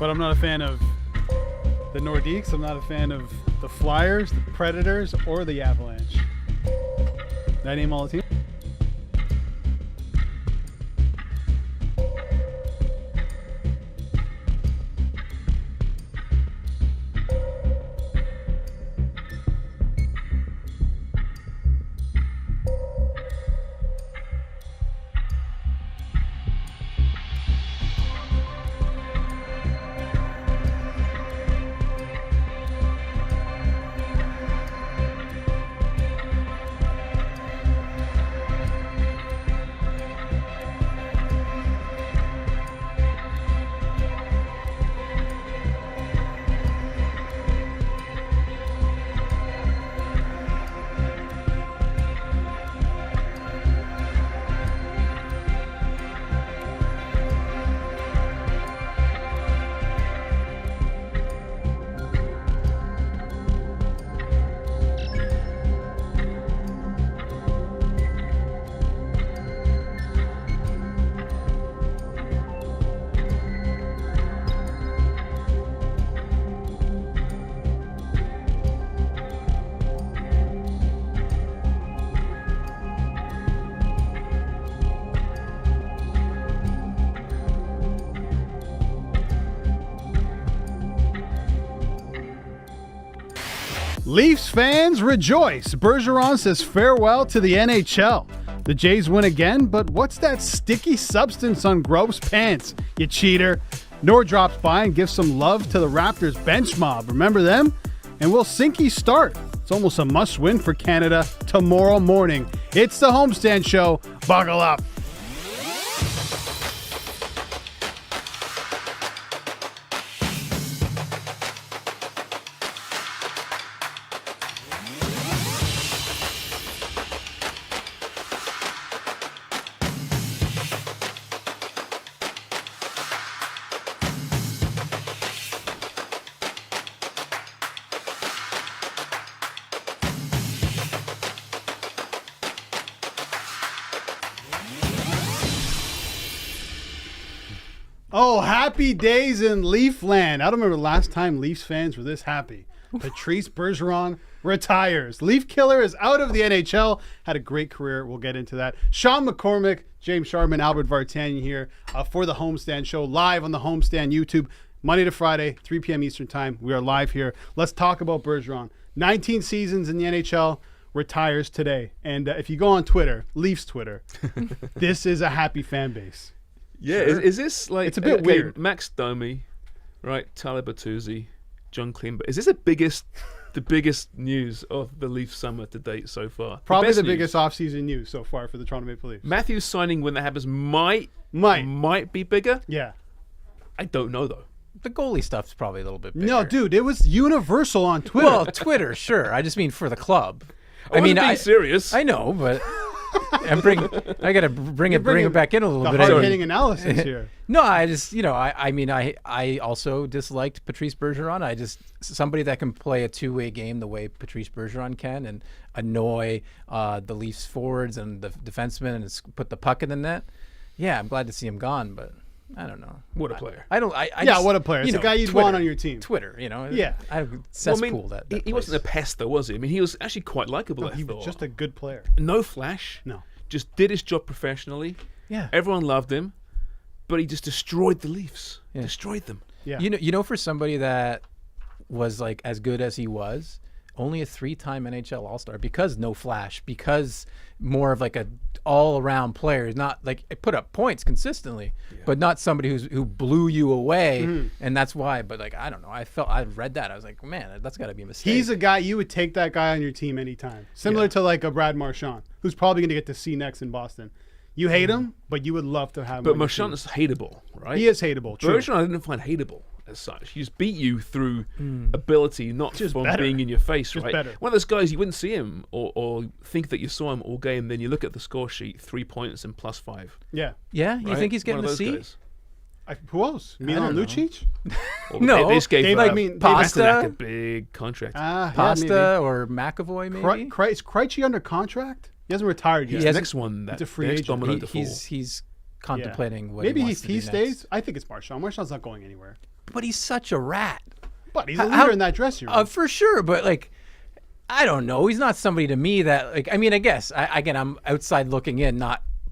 but I'm not a fan of the Nordiques. I'm not a fan of the Flyers, the Predators, or the Avalanche. Did I name all the teams? Leafs fans rejoice. Bergeron says farewell to the NHL. The Jays win again, but what's that sticky substance on Grove's pants, you cheater? Nor drops by and gives some love to the Raptors bench mob. Remember them? And will Sinky start? It's almost a must-win for Canada tomorrow morning. It's the Homestand Show. Buckle up. Oh, happy days in Leafland. I don't remember the last time Leafs fans were this happy. Patrice Bergeron retires. Leaf killer is out of the NHL. Had a great career. We'll get into that. Sean McCormick, James Sharman, Albert Vartanian here for the Homestand Show, live on the Homestand YouTube, Monday to Friday, 3 p.m. Eastern Time. We are live here. Let's talk about Bergeron. 19 seasons in the NHL, retires today. And if you go on Twitter, Leafs Twitter, this is a happy fan base. Yeah, Sure. is this like... It's a bit weird. Max Domi, right, Tyler Bertuzzi, John Klingberg. Is this the biggest news of the Leafs summer to date so far? Probably the news. biggest offseason news so far for the Toronto Maple Leafs. Matthews signing, when that happens, might be bigger. Yeah. I don't know, though. The goalie stuff's probably a little bit bigger. No, dude, it was universal on Twitter. Well, Twitter, sure. I just mean for the club. I wasn't being serious. I know, but I got to bring it back in a little the bit. hard-hitting analysis here. No, I just, I also disliked Patrice Bergeron. Somebody that can play a two-way game the way Patrice Bergeron can and annoy the Leafs forwards and the defensemen and put the puck in the net. Yeah, I'm glad to see him gone, but I don't know. What a player. What a player. It's the guy you'd want on your team. Twitter, Yeah. I have a cesspool that he wasn't a pest, though, was he? I mean, he was actually quite likable, He was just a good player. No flash. No. Just did his job professionally. Yeah. Everyone loved him, but he just destroyed the Leafs. Yeah. Destroyed them. Yeah. You know, for somebody that was like as good as he was, only a 3-time NHL All-Star, because no flash, because more of like a all-around player, not like it put up points consistently, but not somebody who blew you away, and that's why. But like, I don't know, I read that, I was like, man, that's got to be a mistake. He's a guy you would take that guy on your team anytime, similar to like a Brad Marchand, who's probably going to get to see next in Boston. You hate him, but you would love to have him. But Marchand is hateable, right? He is hateable. True. Bergeron I didn't find hateable as such. He just beat you through ability, not Just from better. being in your face, Just right? better. One of those guys you wouldn't see him or think that you saw him all game, then you look at the score sheet, 3 points and +5. Yeah. Yeah, you right? think he's getting One a of those C? guys. Who else? Milan know. Lucic? Well, No, they just gave Dave, I mean, Pasta? a big contract. Pasta or McAvoy, maybe? Is Krejci under contract? He hasn't retired yet. He's He the hasn't- next one. He's a free next agent. domino to fall. He's contemplating what Maybe he wants to do stays. next. I think it's Marchand. Marchand's not going anywhere. but he's such a rat. But he's a leader in that dressing room. For sure, but like, I don't know. He's not somebody to me that like. I mean, I guess again, I'm outside looking in.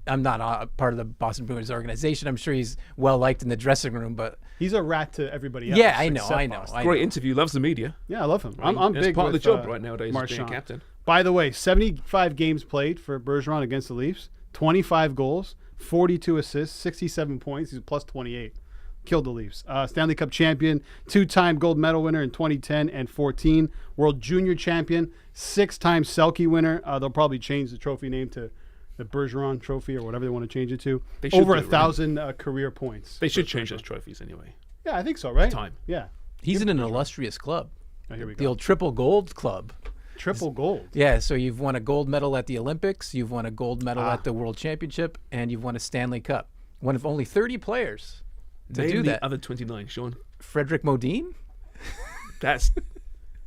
I'm not a part of the Boston Bruins organization. I'm sure he's well liked in the dressing room, but he's a rat to everybody else. yeah, I know. Great interview. Loves the media. Yeah, I love him. Right. I'm That's big part of the with, job right nowadays. Is being Marchand. a captain. By the way, 75 games played for Bergeron against the Leafs, 25 goals, 42 assists, 67 points. He's plus 28. Killed the Leafs. Stanley Cup champion, 2-time gold medal winner in 2010 and 14. World Junior champion, 6-time Selke winner. They'll probably change the trophy name to the Bergeron Trophy or whatever they want to change it to. They should Over do, 1,000 career points. They should change those trophies anyway. Yeah, I think so, right? Time. Yeah. he's in an illustrious club. Oh, here we The go. old triple gold club. Triple gold. Yeah, so you've won a gold medal at the Olympics, you've won a gold medal at the World Championship, and you've won a Stanley Cup. One of only 30 players to Name do the that. other 29, Sean. Frederick Modine? That's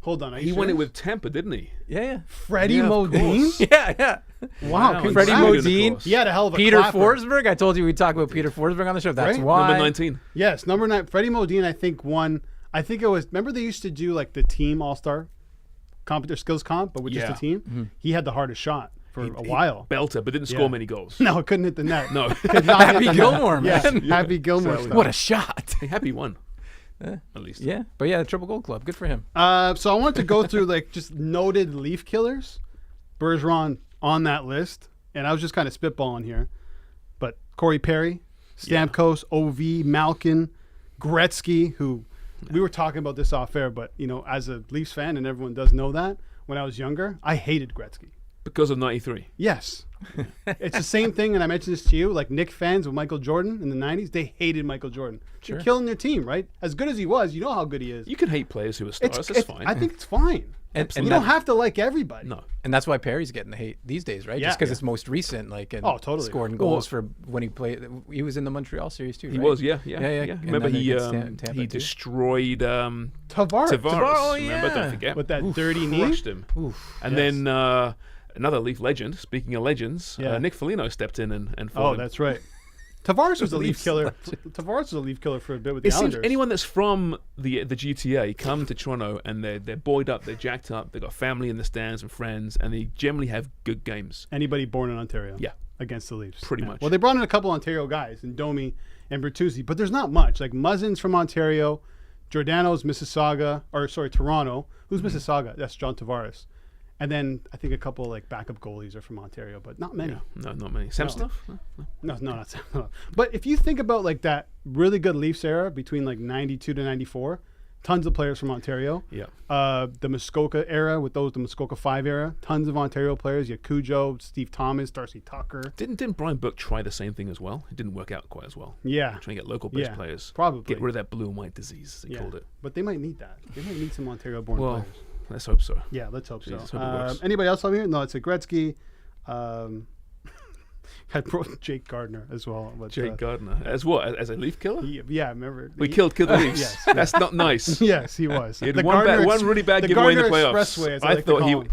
Hold on. Are he you won it serious? with Tampa, didn't he? Yeah, Freddie Yeah, of Modine. course. yeah. Wow, Wow, congrats. Freddie Congrats. Modine. He had a hell of a Peter clapper. Forsberg. I told you we'd talk about Peter Forsberg on the show. That's Right? why. Number 19. Yes, number 9. Freddie Modine, I think, won. I think it was. Remember they used to do like the team all-star comp, their skills comp, but with just Yeah. the team. He had the hardest shot for a while. Belter, but didn't score many goals. No, it couldn't hit the net. No. Could not hit Happy the net. Gilmore, man. Yeah, Happy Gilmore. Sadly. Stuff. What a shot. Hey, happy one. At least. Yeah, but yeah, the triple gold club. Good for him. So I wanted to go through like just noted Leaf killers. Bergeron on that list, and I was just kind of spitballing here, but Corey Perry, Stamkos, OV, Malkin, Gretzky, who we were talking about this off air, but you know, as a Leafs fan, and everyone does know that, when I was younger, I hated Gretzky. Because of 93. Yes. It's the same thing, and I mentioned this to you, like Knicks fans with Michael Jordan in the 90s, they hated Michael Jordan. Sure. You're killing their team, right? As good as he was, you know how good he is. You can hate players who are stars. That's fine. I think it's fine. And You that- don't have to like everybody. No. And that's why Perry's getting the hate these days, right? Yeah. Just because Yeah. it's most recent, like, and Oh, totally. scoring goals for when he played. He was in the Montreal series too. He right? was, yeah. And Remember then he against Tampa, he too. destroyed Tavares. Tavares. Oh, Remember, yeah. don't forget. With that dirty knee. Crushed him. And Yes. then another Leaf legend, speaking of legends, Yeah. Nick Foligno stepped in and fought Oh, him. that's right. Tavares was a Leaf Leafs killer. Tavares was a Leaf killer for a bit with the It seems Islanders. anyone that's from the GTA come to Toronto and they're buoyed up, they're jacked up, they've got family in the stands and friends, and they generally have good games. Anybody born in Ontario. Yeah. Against the Leafs. Pretty Yeah. much. Well, they brought in a couple Ontario guys, in Domi and Bertuzzi, but there's not much. Like Muzzin's from Ontario, Giordano's Toronto. Who's Mississauga? That's John Tavares. And then I think a couple like backup goalies are from Ontario, but not many. No, not many. Sam No. stuff? No. No, not no. But if you think about like that really good Leafs era between like 92 to 94, tons of players from Ontario. Yeah. The Muskoka era with the Muskoka 5 era, tons of Ontario players. You had Cujo, Steve Thomas, Darcy Tucker. Didn't Brian Burke try the same thing as well? It didn't work out quite as well. Yeah. Trying to get local-based Yeah, players. probably. Get rid of that blue and white disease, as they Yeah. called it. But they might need that. They might need some Ontario-born Well, players. let's hope so. Yeah, let's hope so. Jesus, hope it works. Anybody else on here? No, it's a Gretzky. I brought Jake Gardner as well. But, Jake Gardner. As what? As a Leaf killer? yeah, remember? We killed the Leafs. Yes, That's not nice. Yes, he was. He had The one Gardner really bad the giveaway in the Gardner playoffs. Expressway, as I I like to thought call he. him.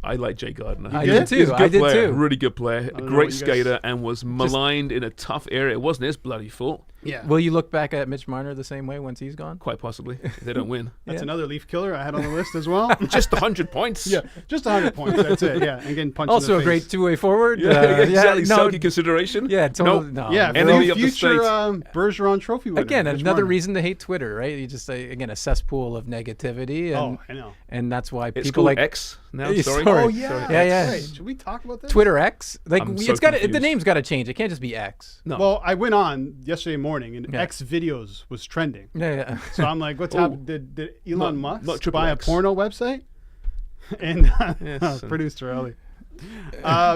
I like Jay Gardner. I did? did He's too. a good I did player, too. really good player, a know what great you guys- skater, and was maligned in a tough area. It wasn't his bloody fault, Yeah. Will you look back at Mitch Marner the same way once he's gone? quite possibly. If they don't win. That's Yeah. another Leaf killer I had on the list as well. Just 100 points. Yeah, just 100 points. That's it. Yeah, and getting punched Also in a the great face. two-way forward. Yeah, exactly. no, Selke consideration. yeah, totally. Nope. No. Yeah, Enemy for of the future state. Bergeron Trophy winner. Again, Mitch another Marner. reason to hate Twitter, right? You just again a cesspool of negativity, and Oh, I know. and that's why It's people called like X now. Yeah, Sorry. sorry. Oh yeah, Yeah, that's yeah. right. Should we talk about this? Twitter X. Like I'm it's so got the confused. name's got to change. It can't just be X. No. Well, I went on yesterday morning, and Yeah. X videos was trending. Yeah. So I'm like, what's Oh. happened? Did Elon Not Musk Triple buy X. a porno website? And Yes, producer Ellie.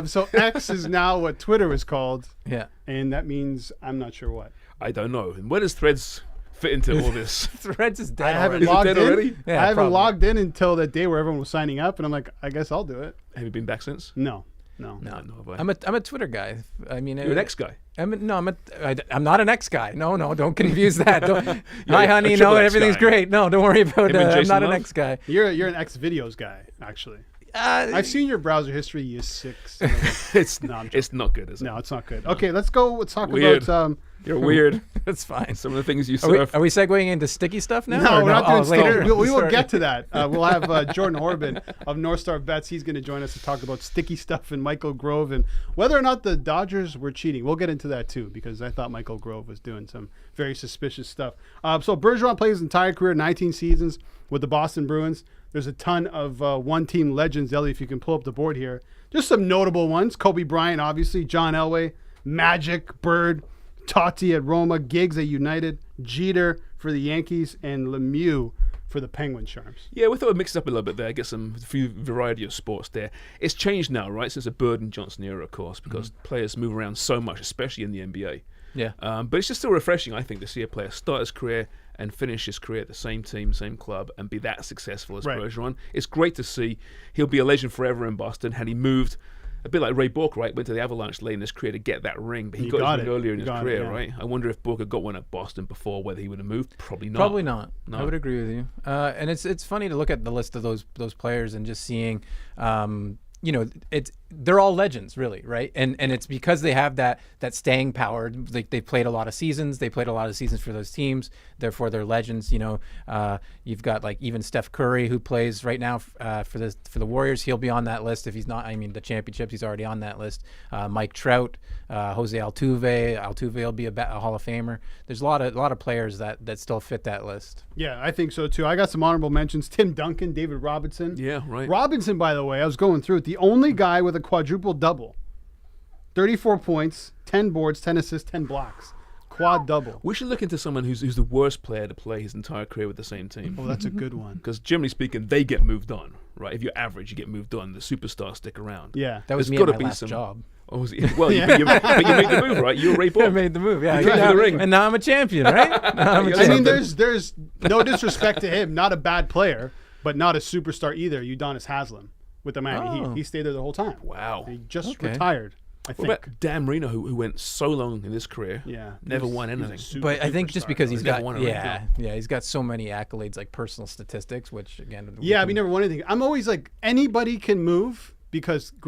So X is now what Twitter is called, Yeah. and that means I'm not sure what. I don't know. And where does Threads fit into all this? Threads is dead. I haven't already. Is it logged dead in. already? Yeah, I haven't probably. logged in until that day where everyone was signing up, and I'm like, I guess I'll do it. Have you been back since? No. No, have I. I'm a Twitter guy. I mean, You're an X guy. I'm not an X guy. No, don't confuse that. Don't, hi, a honey. triple No, X everything's guy. great. No, don't worry about Him and I'm Jason not an Love? X guy. You're an X videos guy, actually. I've seen your browser history. You 6. It's No, I'm joking. it's not good, is it? No, it's not good. Okay, let's go. Let's talk Weird. about. You're weird. That's fine. Some of the things you Are we, surf. are we segueing into sticky stuff now? No, or we're not doing stuff. later? We will Sorry. get to that. We'll have Jordan Horrobin of NorthStar Bets. He's going to join us to talk about sticky stuff and Michael Grove and whether or not the Dodgers were cheating. We'll get into that too because I thought Michael Grove was doing some very suspicious stuff. So Bergeron plays his entire career, 19 seasons with the Boston Bruins. There's a ton of one-team legends, Ellie, if you can pull up the board here. Just some notable ones. Kobe Bryant, obviously. John Elway, Magic, Bird, Totti at Roma, Giggs at United, Jeter for the Yankees, and Lemieux for the Penguin Sharks. Yeah, we thought we'd mix it up a little bit there, get some few variety of sports there. It's changed now, right, since the Bird and Johnson era, of course, because players move around so much, especially in the NBA. Yeah. But it's just still refreshing, I think, to see a player start his career and finish his career at the same team, same club, and be that successful as Right. Bergeron. It's great to see. He'll be a legend forever in Boston. Had he moved, a bit like Ray Bourque, right, went to the Avalanche late in his career to get that ring, but he He got got his ring it. earlier in He his got it, career, yeah. right? I wonder if Bourque had got one at Boston before, whether he would have moved. Probably not. Probably not. No. I would agree with you. And it's funny to look at the list of those players and just seeing, they're all legends, really, right? And it's because they have that staying power. Like they played a lot of seasons. They played a lot of seasons for those teams. Therefore, they're legends. You've got like even Steph Curry, who plays right now for the Warriors. He'll be on that list if he's not. I mean, the championships, he's already on that list. Mike Trout, Jose Altuve. Altuve will be a Hall of Famer. There's a lot of players that still fit that list. Yeah, I think so too. I got some honorable mentions. Tim Duncan, David Robinson. Yeah, right. Robinson, by the way, I was going through it. The only guy with a quadruple double. 34 points, 10 boards, 10 assists, 10 blocks. Quad double. We should look into someone who's the worst player to play his entire career with the same team. Oh, that's a good one. Because generally speaking, they get moved on, right? If you're average, you get moved on. The superstars stick around. Yeah. That was There's me at gotta my be last some- job. Oh, was it? Well, but you made the move, right? You were Ray I Bourque. made the move. Yeah, You got to the ring. and now I'm a champion, right? Now I'm a I I mean, champion. there's no disrespect to him. Not a bad player, but not a superstar either. Udonis Haslem with the Miami Oh. Heat. He stayed there the whole time. Wow. He just Okay. retired, I What think. about Dan Marino, who went so long in his career? Yeah. Never He's- won he's a anything. super But I think just superstar, because though. he's never got won a ring, he's got so many accolades, like personal statistics, which again Yeah, we never won anything. I'm always like, anybody can move because if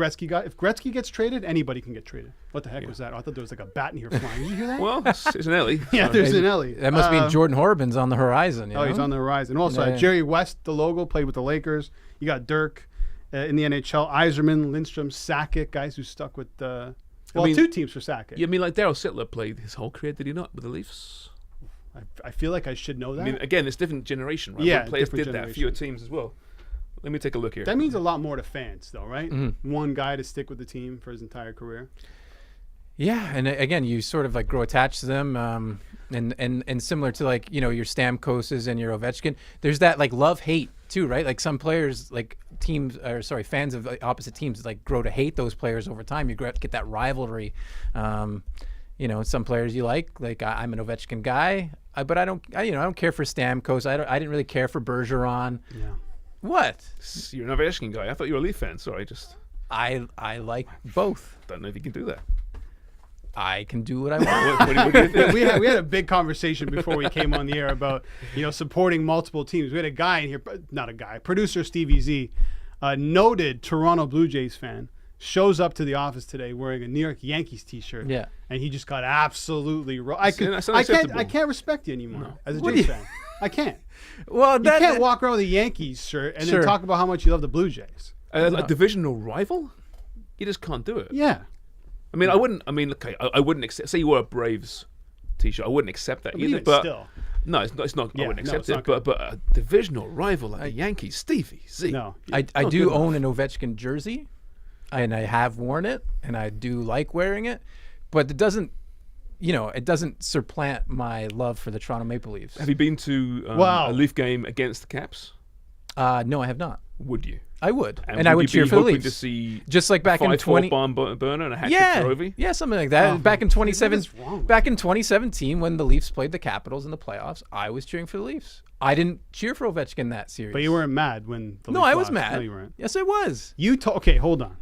Gretzky gets traded, anybody can get traded. What the heck was that? I thought there was like a bat in here flying. Did you hear that? Well, it's an Ellie. yeah, so- there's an Ellie. That must mean Jordan Horrobin's on the horizon. You Oh, know? he's on the horizon. Also, Yeah. Jerry West, the logo, played with the Lakers. You got Dirk in the NHL, Yzerman, Lindstrom, Sakic, guys who stuck with mean- 2 teams for Sakic. Yeah, I mean, like Darryl Sittler played his whole career, did he not, with the Leafs? I feel like I should know that. I mean, again, it's different generation, right? Yeah, What players different did that. generation. Fewer teams as well. Let me take a look here. That means a lot more to fans, though, right? Mm-hmm. One guy to stick with the team for his entire career. Yeah, and again, you sort of like grow attached to them, and similar to like your Stamkoses and your Ovechkin. There's that like love hate too, right? Like some players, like fans of like, opposite teams, like grow to hate those players over time. You get that rivalry. Some players you like I'm an Ovechkin guy, but I don't care for Stamkos. I didn't really care for Bergeron. Yeah. What? You're an Ovechkin guy. I thought you were a Leaf fan. Sorry, just I like both. don't know if you can do that. I can do what I want. What do you think? we had a big conversation before we came on the air about supporting multiple teams. We had a guy in here, not a guy, producer Stevie Z, noted Toronto Blue Jays fan, shows up to the office today wearing a New York Yankees T-shirt. Yeah. and he just got absolutely That's unacceptable. I can't respect you anymore as a What Jays do you- fan. I can't. Well, You can't walk around with a Yankees shirt and Sure. then talk about how much you love the Blue Jays. A divisional rival? You just can't do it. Yeah. I mean, I wouldn't. I wouldn't accept. Say you wore a Braves T-shirt, I wouldn't accept that But either. even But still. no, it's not. Yeah, I wouldn't no, accept it's it. not But a divisional rival like the Yankees, Stevie Z. No. I not do good own an Ovechkin jersey, and I have worn it, and I do like wearing it, but it doesn't supplant my love for the Toronto Maple Leafs. Have you been to Wow. a Leaf game against the Caps? No, I have not. Would you? I would, and I would you cheer be for the hoping Leafs. to see Just like back in 5-4 20 barn burner and a hat trick yeah, for Ovi? yeah, something like that. Oh, back in what is wrong with 2017, when the Leafs played the Capitals in the playoffs, I was cheering for the Leafs. I didn't cheer for Ovechkin that series. But you weren't mad when the No, Leafs I was lost. mad. No, you weren't. Yes, I was. Okay, hold on.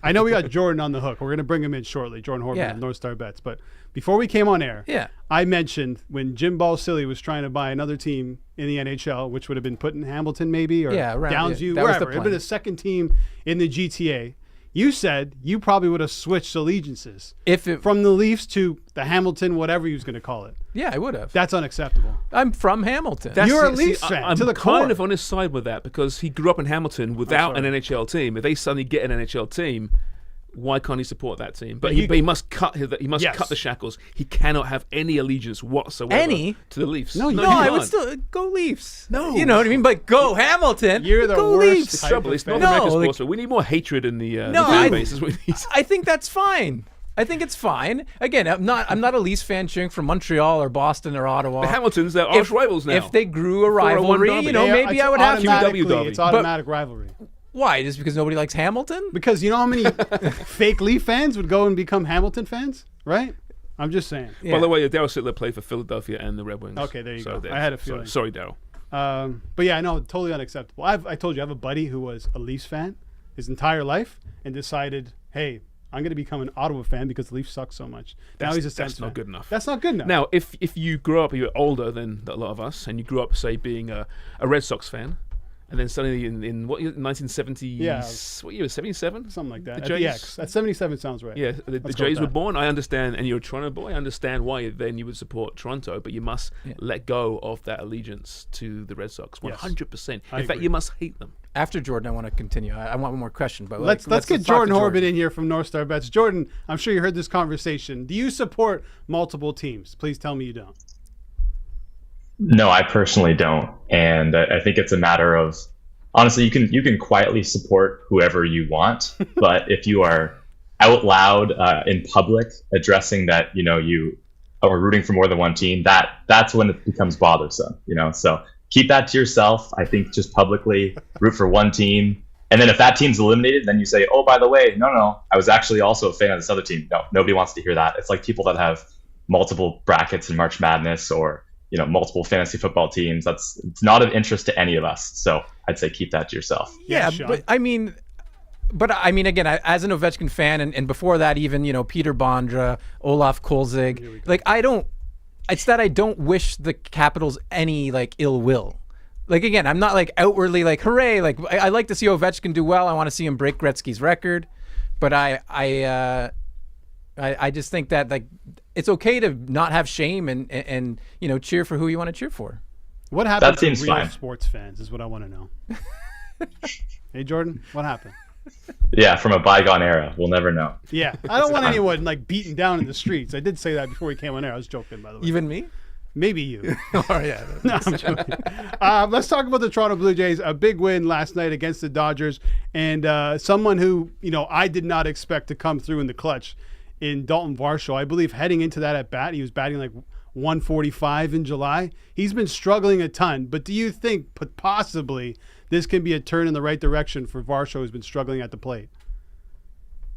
I know we got Jordan on the hook. We're going to bring him in shortly, Jordan Horrobin Yeah. of NorthStar Bets. But before we came on air, Yeah. I mentioned when Jim Balsillie was trying to buy another team in the NHL, which would have been put in Hamilton maybe, or Downsview, that was the wherever. It would have been plan. a second team in the GTA. You said you probably would have switched allegiances from the Leafs to the Hamilton, whatever he was going to call it. Yeah, I would have. That's unacceptable. I'm from Hamilton. You're a Leafs fan I'm to the kind core. of on his side with that because he grew up in Hamilton without an NHL team. If they suddenly get an NHL team, why can't he support that team? But he must cut cut the shackles. He cannot have any allegiance whatsoever to the Leafs. No, you I can't. would still go Leafs. No. You know what I mean? But go Hamilton. You're the go worst Leafs. type Trouble. of It's fan. not American No, sports. We need more hatred in the No, fan bases. I think that's fine. I think it's fine. Again, I'm not a Leafs fan cheering for Montreal or Boston or Ottawa. The Hamiltons, they're arch rivals now. If they grew a rivalry, derby. you know, maybe I would have to. QW It's automatic rivalry. Why? Just because nobody likes Hamilton? Because you know how many fake Leaf fans would go and become Hamilton fans, right? I'm just saying. Yeah. By the way, Darryl Sittler played for Philadelphia and the Red Wings. Okay, there you go. there. I had a feeling. Sorry, Darryl. But yeah, I know, totally unacceptable. I told you I have a buddy who was a Leafs fan his entire life and decided, hey, I'm going to become an Ottawa fan because the Leafs suck so much. Now he's a Sens That's not fan. good enough. That's not good enough. Now, if you grew up, you're older than a lot of us, and you grew up, say, being a Red Sox fan, and then suddenly in what year, 1970? Yeah. What year? 77? something like that. The At the Jays- X. At 77 sounds right. Yeah, the Let's go with Jays were that. born. I understand, and you're a Toronto boy. I understand why then you would support Toronto, but you must let go of that allegiance to the Red Sox 100%. I In fact, agree. you must hate them. After Jordan, I want to continue. I want one more question, but Let's get talk to Jordan Horrobin in here from NorthStar Bets. Jordan, I'm sure you heard this conversation. Do you support multiple teams? Please tell me you don't. No, I personally don't, and I think it's a matter of honestly, you can quietly support whoever you want, but if you are out loud in public addressing that you are rooting for more than one team, that's when it becomes bothersome. So keep that to yourself. I think just publicly root for one team, and then if that team's eliminated, then you say, oh, by the way, no, I was actually also a fan of this other team. No, nobody wants to hear that. It's like people that have multiple brackets in March Madness or multiple fantasy football teams. It's not of interest to any of us. So I'd say keep that to yourself. Yeah, Sean. but I mean, again, as an Ovechkin fan, and before that, even Peter Bondra, Olaf Kolzig, it's that I don't wish the Capitals any ill will. Again, I'm not outwardly hooray. I like to see Ovechkin do well. I want to see him break Gretzky's record, but I just think that it's okay to not have shame and cheer for who you want to cheer for. What happened That seems to real fine. sports fans is what I want to know. Hey, Jordan, what happened? Yeah, from a bygone era, we'll never know. Yeah, I don't want anyone beaten down in the streets. I did say that before we came on air. I was joking, by the way. Even me? Maybe you. Oh yeah. No, I'm joking. Let's talk about the Toronto Blue Jays. A big win last night against the Dodgers, and someone who I did not expect to come through in the clutch in Dalton Varsho. I believe heading into that at bat, he was batting 145 in July. He's been struggling a ton, but do you think possibly this can be a turn in the right direction for Varsho, who's been struggling at the plate?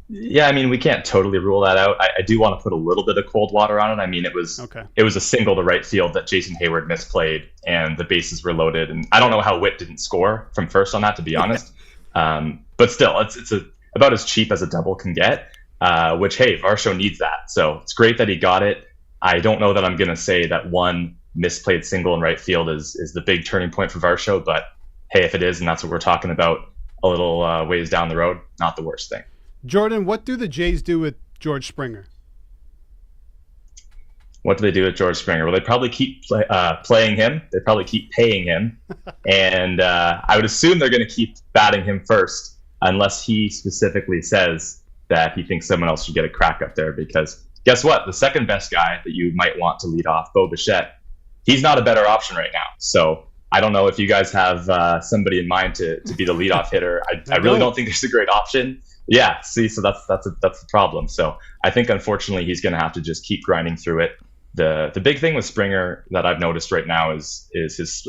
Yeah, we can't totally rule that out. I do want to put a little bit of cold water on it. It was a single to right field that Jason Hayward misplayed, and the bases were loaded. And I don't know how Witt didn't score from first on that, to be honest. But still, it's about as cheap as a double can get. Which, hey, Varsho needs that. So it's great that he got it. I don't know that I'm going to say that one misplayed single in right field is the big turning point for Varsho, but hey, if it is, and that's what we're talking about a little ways down the road, not the worst thing. Jordan, what do the Jays do with George Springer? What do they do with George Springer? Well, they probably keep playing him. They probably keep paying him. And I would assume they're going to keep batting him first, unless he specifically says that he thinks someone else should get a crack up there. Because guess what? The second best guy that you might want to lead off, Bo Bichette, he's not a better option right now. So I don't know if you guys have somebody in mind to be the leadoff hitter. I really don't think there's a great option. Yeah, see, so that's the problem. So I think, unfortunately, he's going to have to just keep grinding through it. The big thing with Springer that I've noticed right now is his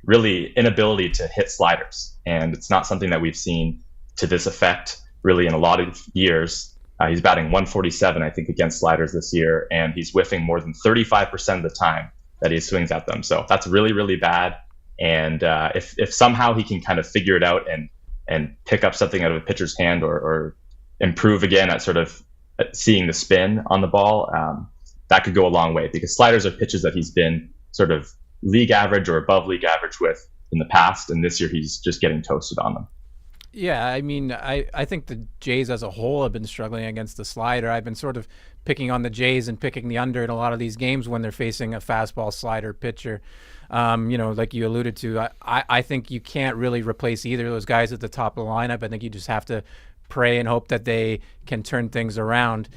really inability to hit sliders. And it's not something that we've seen to this effect really in a lot of years. He's batting 147, I think, against sliders this year, and he's whiffing more than 35% of the time that he swings at them. So that's really, really bad. And if somehow he can kind of figure it out and pick up something out of a pitcher's hand or improve again at sort of seeing the spin on the ball, that could go a long way, because sliders are pitches that he's been sort of league average or above league average with in the past, and this year he's just getting toasted on them. Yeah, I mean, I think the Jays as a whole have been struggling against the slider. I've been sort of picking on the Jays and picking the under in a lot of these games when they're facing a fastball slider pitcher. Like you alluded to, I think you can't really replace either of those guys at the top of the lineup. I think you just have to pray and hope that they can turn things around.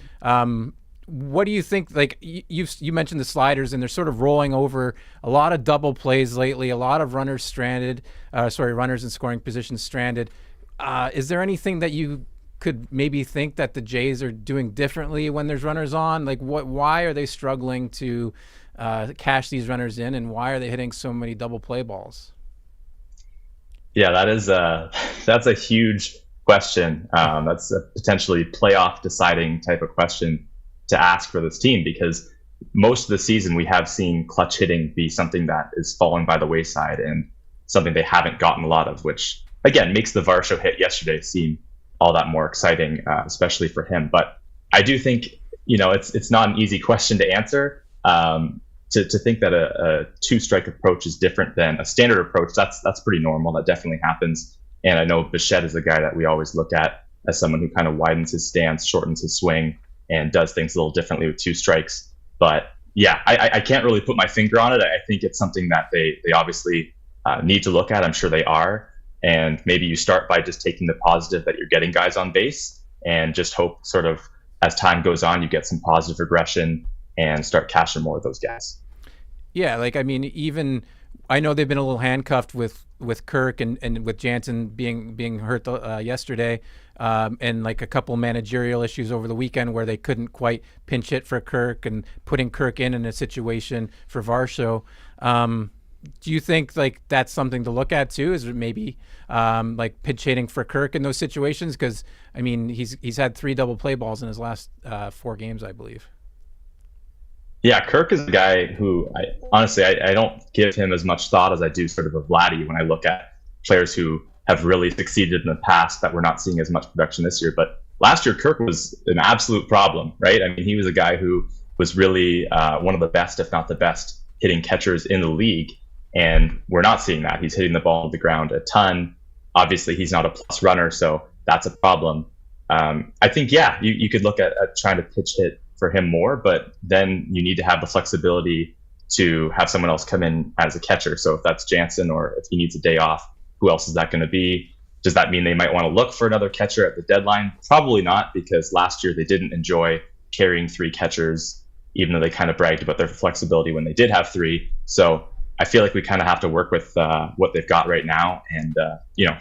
What do you think? Like you mentioned the sliders, and they're sort of rolling over a lot of double plays lately, a lot of runners stranded, runners in scoring positions stranded. Is there anything that you could maybe think that the Jays are doing differently when there's runners on? Like why are they struggling to cash these runners in, and why are they hitting so many double play balls? Yeah, that's a huge question. That's a potentially playoff deciding type of question to ask for this team, because most of the season we have seen clutch hitting be something that is falling by the wayside and something they haven't gotten a lot of, which again makes the Varsho hit yesterday seem all that more exciting, especially for him. But I do think, it's not an easy question to answer. To think that a two-strike approach is different than a standard approach, that's pretty normal. That definitely happens. And I know Bichette is a guy that we always look at as someone who kind of widens his stance, shortens his swing, and does things a little differently with two strikes. But yeah, I can't really put my finger on it. I think it's something that they obviously need to look at. I'm sure they are. And maybe you start by just taking the positive that you're getting guys on base, and just hope sort of as time goes on, you get some positive regression and start cashing more of those guys. Yeah, even I know they've been a little handcuffed with Kirk and with Jansen being hurt yesterday, and like a couple managerial issues over the weekend where they couldn't quite pinch hit for Kirk, and putting Kirk in a situation for Varsho. Do you think like that's something to look at too? Is it maybe like pinch hitting for Kirk in those situations? Because I mean he's had 3 double play balls in his last 4 games, I believe. Yeah, Kirk is a guy who I don't give him as much thought as I do sort of a Vladdy when I look at players who have really succeeded in the past that we're not seeing as much production this year. But last year, Kirk was an absolute problem, right? I mean, he was a guy who was really one of the best, if not the best, hitting catchers in the league. And we're not seeing that. He's hitting the ball to the ground a ton. Obviously, he's not a plus runner, so that's a problem. I think, yeah, you could look at trying to pitch hit for him more, but then you need to have the flexibility to have someone else come in as a catcher. So if that's Jansen, or if he needs a day off, who else is that going to be? Does that mean they might want to look for another catcher at the deadline? Probably not, because last year they didn't enjoy carrying 3 catchers, even though they kind of bragged about their flexibility when they did have 3. So I feel like we kind of have to work with what they've got right now, and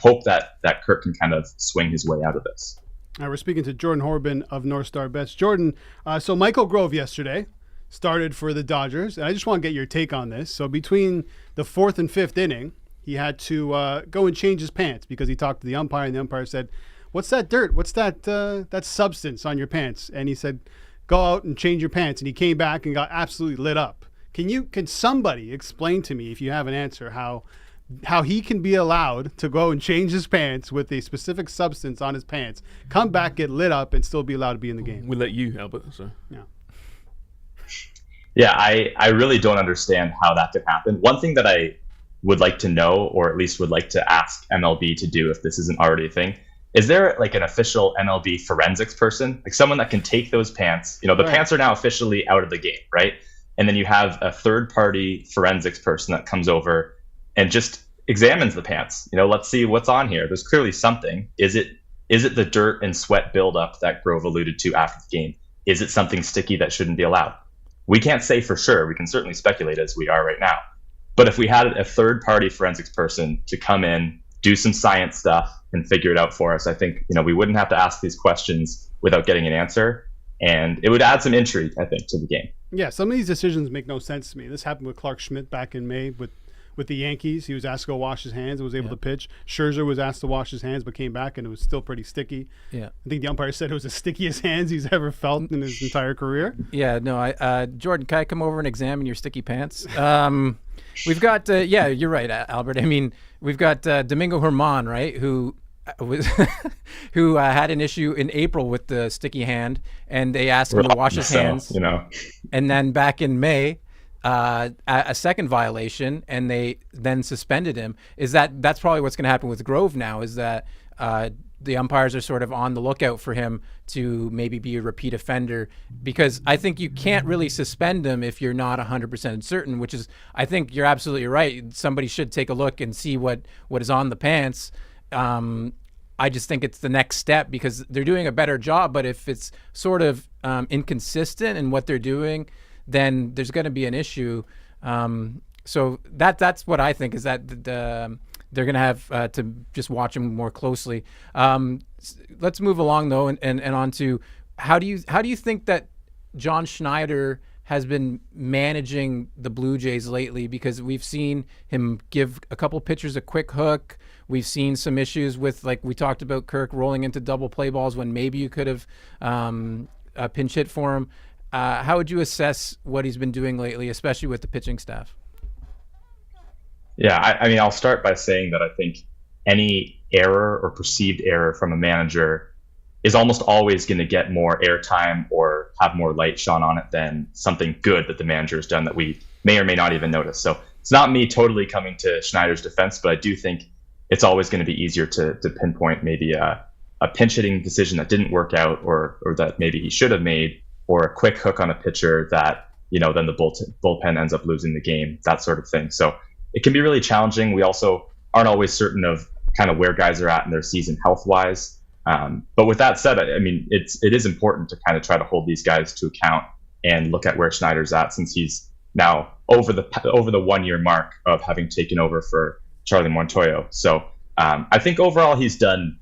hope that Kirk can kind of swing his way out of this. We're speaking to Jordan Horrobin of NorthStar Bets. Jordan, so Michael Grove yesterday started for the Dodgers, and I just want to get your take on this. So between the 4th and 5th inning, he had to go and change his pants because he talked to the umpire, and the umpire said, "What's that dirt? What's that substance on your pants?" And he said, "Go out and change your pants." And he came back and got absolutely lit up. Can somebody explain to me, if you have an answer, how he can be allowed to go and change his pants with a specific substance on his pants, come back, get lit up, and still be allowed to be in the game? We'll let you, Albert. So. Yeah, I really don't understand how that could happen. One thing that I would like to know, or at least would like to ask MLB to do if this isn't already a thing, is there like an official MLB forensics person, like someone that can take those pants? The Right. Pants are now officially out of the game, right? And then you have a third-party forensics person that comes over and just examines the pants. Let's see what's on here. There's clearly something. Is it the dirt and sweat buildup that Grove alluded to after the game? Is it something sticky that shouldn't be allowed? We can't say for sure. We can certainly speculate as we are right now. But if we had a third-party forensics person to come in, do some science stuff, and figure it out for us, I think we wouldn't have to ask these questions without getting an answer, and it would add some intrigue, I think, to the game. Yeah, some of these decisions make no sense to me. This happened with Clark Schmidt back in May with the Yankees. He was asked to go wash his hands and was able to pitch. Scherzer was asked to wash his hands but came back and it was still pretty sticky. Yeah. I think the umpire said it was the stickiest hands he's ever felt in his entire career. Yeah, no, Jordan, can I come over and examine your sticky pants? We've got, yeah, you're right, Albert. I mean, we've got Domingo Germán, right, who was who had an issue in April with the sticky hand, and they asked him to wash his hands. And then back in May, a second violation, and they then suspended him. That's probably what's going to happen with Grove now, is that the umpires are sort of on the lookout for him to maybe be a repeat offender, because I think you can't really suspend him if you're not 100% certain, which is, I think you're absolutely right. Somebody should take a look and see what is on the pants. I just think it's the next step, because they're doing a better job, but if it's sort of inconsistent in what they're doing, then there's going to be an issue. So that's what I think, is that they're going to have to just watch him more closely. Let's move along though, and on to how do you think that John Schneider has been managing the Blue Jays lately? Because we've seen him give a couple pitchers a quick hook. We've seen some issues with, like we talked about, Kirk rolling into double play balls when maybe you could have pinch hit for him. How would you assess what he's been doing lately, especially with the pitching staff? Yeah, I mean, I'll start by saying that I think any error or perceived error from a manager is almost always going to get more airtime or have more light shone on it than something good that the manager has done that we may or may not even notice. So it's not me totally coming to Schneider's defense, but I do think it's always going to be easier to pinpoint maybe a pinch hitting decision that didn't work out, or that maybe he should have made, or a quick hook on a pitcher that, then the bullpen ends up losing the game, that sort of thing. So it can be really challenging. We also aren't always certain of kind of where guys are at in their season health-wise. But with that said, I mean, it is important to kind of try to hold these guys to account and look at where Schneider's at, since he's now over the 1 year mark of having taken over for Charlie Montoyo. So I think overall he's done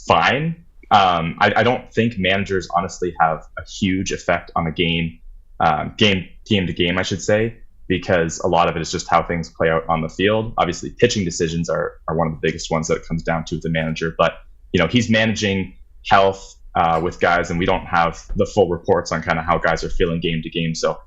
fine. I don't think managers honestly have a huge effect on a game to game, I should say, because a lot of it is just how things play out on the field. Obviously, pitching decisions are one of the biggest ones that it comes down to with the manager. But, he's managing health with guys, and we don't have the full reports on kind of how guys are feeling game to game. So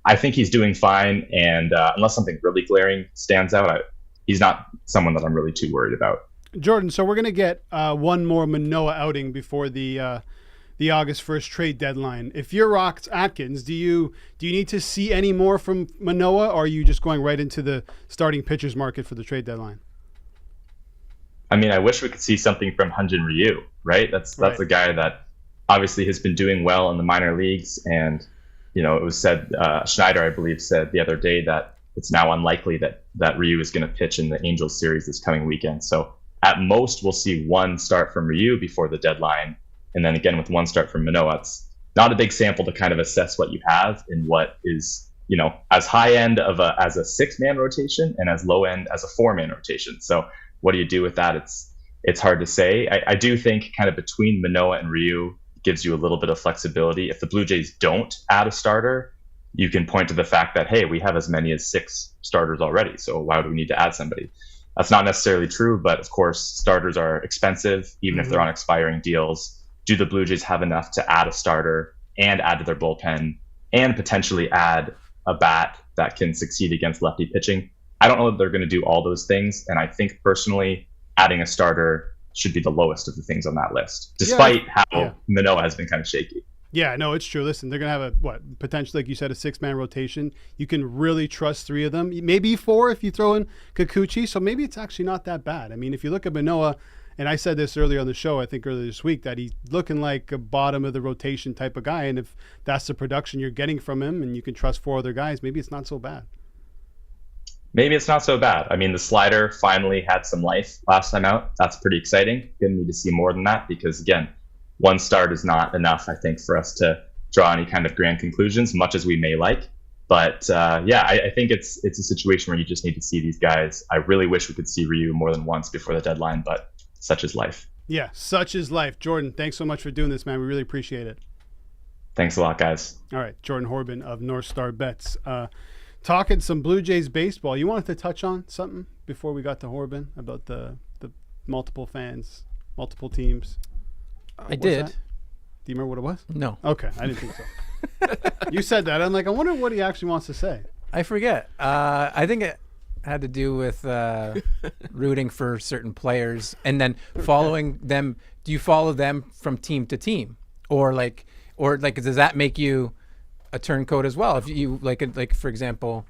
I think he's doing fine. And unless something really glaring stands out, he's not someone that I'm really too worried about. Jordan, so we're going to get one more Manoah outing before the August 1st trade deadline. If you're Rox Atkins, do you need to see any more from Manoah, or are you just going right into the starting pitchers market for the trade deadline? I mean, I wish we could see something from Hyun-Jin Ryu, right? That's a guy that obviously has been doing well in the minor leagues, and it was said, Schneider, I believe, said the other day that it's now unlikely that Ryu is going to pitch in the Angels series this coming weekend. So at most, we'll see one start from Ryu before the deadline. And then again, with one start from Manoah, it's not a big sample to kind of assess what you have in what is, as high end as a 6-man rotation and as low end as a 4-man rotation. So what do you do with that? It's hard to say. I do think kind of between Manoah and Ryu gives you a little bit of flexibility. If the Blue Jays don't add a starter, you can point to the fact that, hey, we have as many as 6 starters already, so why do we need to add somebody? That's not necessarily true, but of course, starters are expensive, even if they're on expiring deals. Do the Blue Jays have enough to add a starter and add to their bullpen and potentially add a bat that can succeed against lefty pitching? I don't know that they're going to do all those things, and I think personally adding a starter should be the lowest of the things on that list, despite how Manoah has been kind of shaky. Yeah, no, it's true. Listen, they're going to have potentially, like you said, a 6-man rotation. You can really trust 3 of them, maybe 4 if you throw in Kikuchi, so maybe it's actually not that bad. I mean, if you look at Manoah, and I said this earlier on the show, I think earlier this week, that he's looking like a bottom of the rotation type of guy. And if that's the production you're getting from him and you can trust 4 other guys, maybe it's not so bad. Maybe it's not so bad. I mean, the slider finally had some life last time out. That's pretty exciting. Gonna need to see more than that, because again, 1 start is not enough, I think, for us to draw any kind of grand conclusions, much as we may like. But I think it's a situation where you just need to see these guys. I really wish we could see Ryu more than once before the deadline, but such is life. Yeah, such is life. Jordan, thanks so much for doing this, man. We really appreciate it. Thanks a lot, guys. All right, Jordan Horrobin of NorthStar Bets. talking some Blue Jays baseball. You wanted to touch on something before we got to Horrobin about the multiple fans, multiple teams. I did. Do you remember what it was? No. Okay, I didn't think so. You said that. I'm like, I wonder what he actually wants to say. I forget. I think it had to do with rooting for certain players and then following them. Do you follow them from team to team, or does that make you a turncoat as well? If you like for example,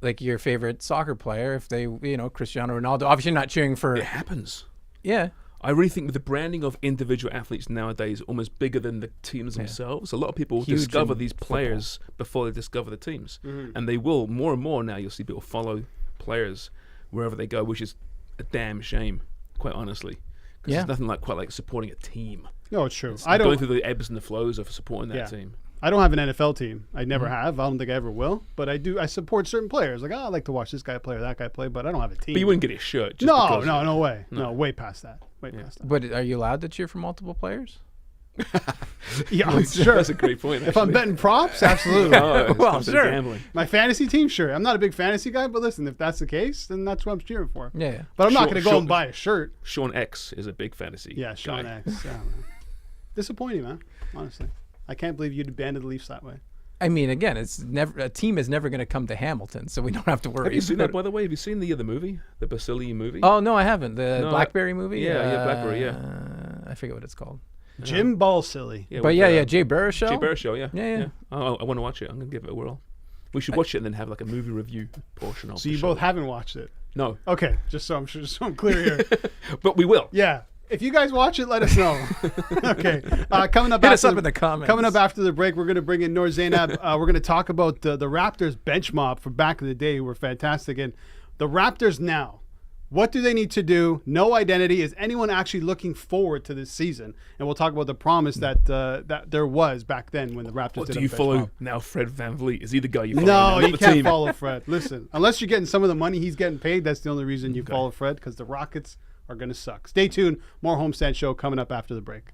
like your favorite soccer player, if they, Cristiano Ronaldo, obviously not cheering for. It happens. Yeah. I really think that the branding of individual athletes nowadays is almost bigger than the teams themselves. A lot of people Huge discover in these players before they discover the teams. And they will, more and more now, you'll see people follow players wherever they go, which is a damn shame, quite honestly. Because there's nothing quite like supporting a team. No, it's true. It's going through the ebbs and the flows of supporting that team. I don't have an NFL team. I never have. I don't think I ever will. But I do. I support certain players. Like, I like to watch this guy play or that guy play, but I don't have a team. But you wouldn't get a shirt. Just No way. No, way past that. Way past that. But are you allowed to cheer for multiple players? Yeah, I'm sure. That's a great point. If I'm betting props, absolutely. Well, sure. Gambling. My fantasy team, sure. I'm not a big fantasy guy, but listen, if that's the case, then that's what I'm cheering for. Yeah. But I'm not going to go and buy a shirt. Sean X is a big fantasy. Yeah, Sean guy. X. Yeah, man. Disappointing, man. Honestly, I can't believe you'd abandon the Leafs that way. I mean, again, it's never a team is never going to come to Hamilton, so we don't have to worry. Have you seen that, by the way? Have you seen the movie, the Basili movie? Oh no, I haven't. The Blackberry movie. Yeah, Blackberry. Yeah, I forget what it's called. Jim Balsillie. Yeah, But Jay Baruchel. Jay Baruchel, yeah. Yeah. Oh, I want to watch it. I'm going to give it a whirl. We should watch it and then have like a movie review portion of So the you show. both haven't watched it? No. Okay, just so I'm clear here. But we will. Yeah. If you guys watch it, let us know. Okay. Coming up Hit us up in the comments. Coming up after the break, we're going to bring in Nor Zainab. We're going to talk about the Raptors bench mob from back in the day who were fantastic. And the Raptors now, what do they need to do? No identity. Is anyone actually looking forward to this season? And we'll talk about the promise that there was back then when the Raptors What did do a you bench follow mob. now? Fred VanVleet, is he the guy you follow? No, now, not you the can't team? follow Fred. Listen, unless you're getting some of the money he's getting paid, that's the only reason you follow Fred, because the Rockets are going to suck. Stay tuned. More Homestand Show coming up after the break.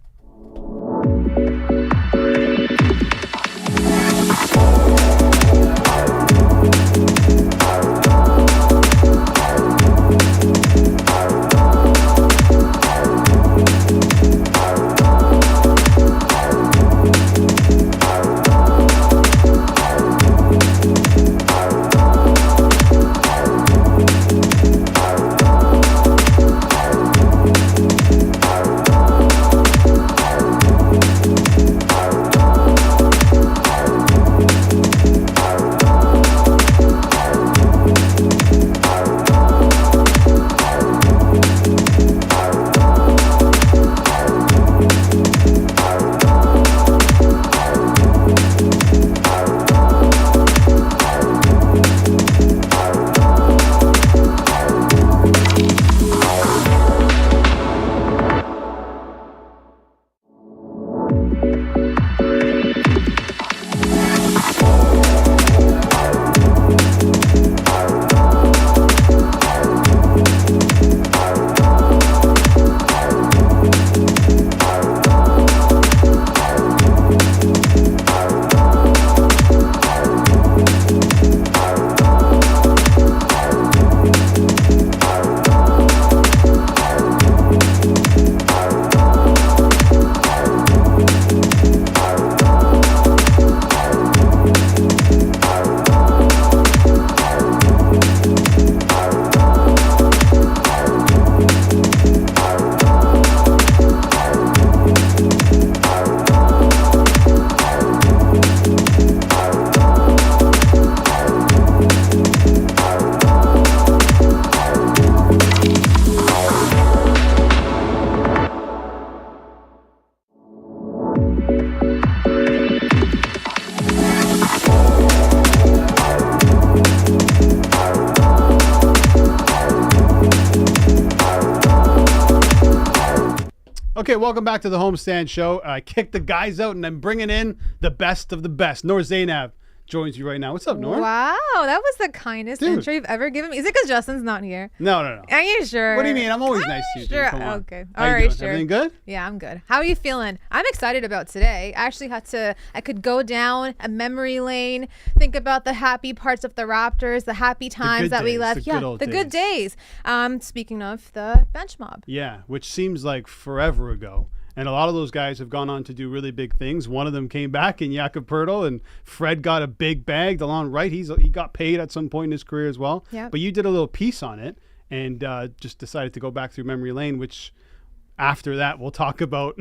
Okay, welcome back to the Homestand Show. I kicked the guys out and I'm bringing in the best of the best. Nor Zainab, joins you right now. What's up, Norm? Wow, that was the kindest Dude. intro you've ever given me. Is it because Justin's not here? No. Are you sure? What do you mean? I'm always nice to you. Sure. Dude. Come on. Okay. How All you right, doing? sure. Everything good? Yeah, I'm good. How are you feeling? I'm excited about today. I actually I could go down a memory lane, think about the happy parts of the Raptors, the happy times that we days, left. the good old the good days. days. Speaking of the bench mob. Yeah, which seems like forever ago. And a lot of those guys have gone on to do really big things. One of them came back in Jakob Poeltl, and Fred got a big bag. DeLon Wright, he got paid at some point in his career as well. Yep. But you did a little piece on it and just decided to go back through memory lane, which after that we'll talk about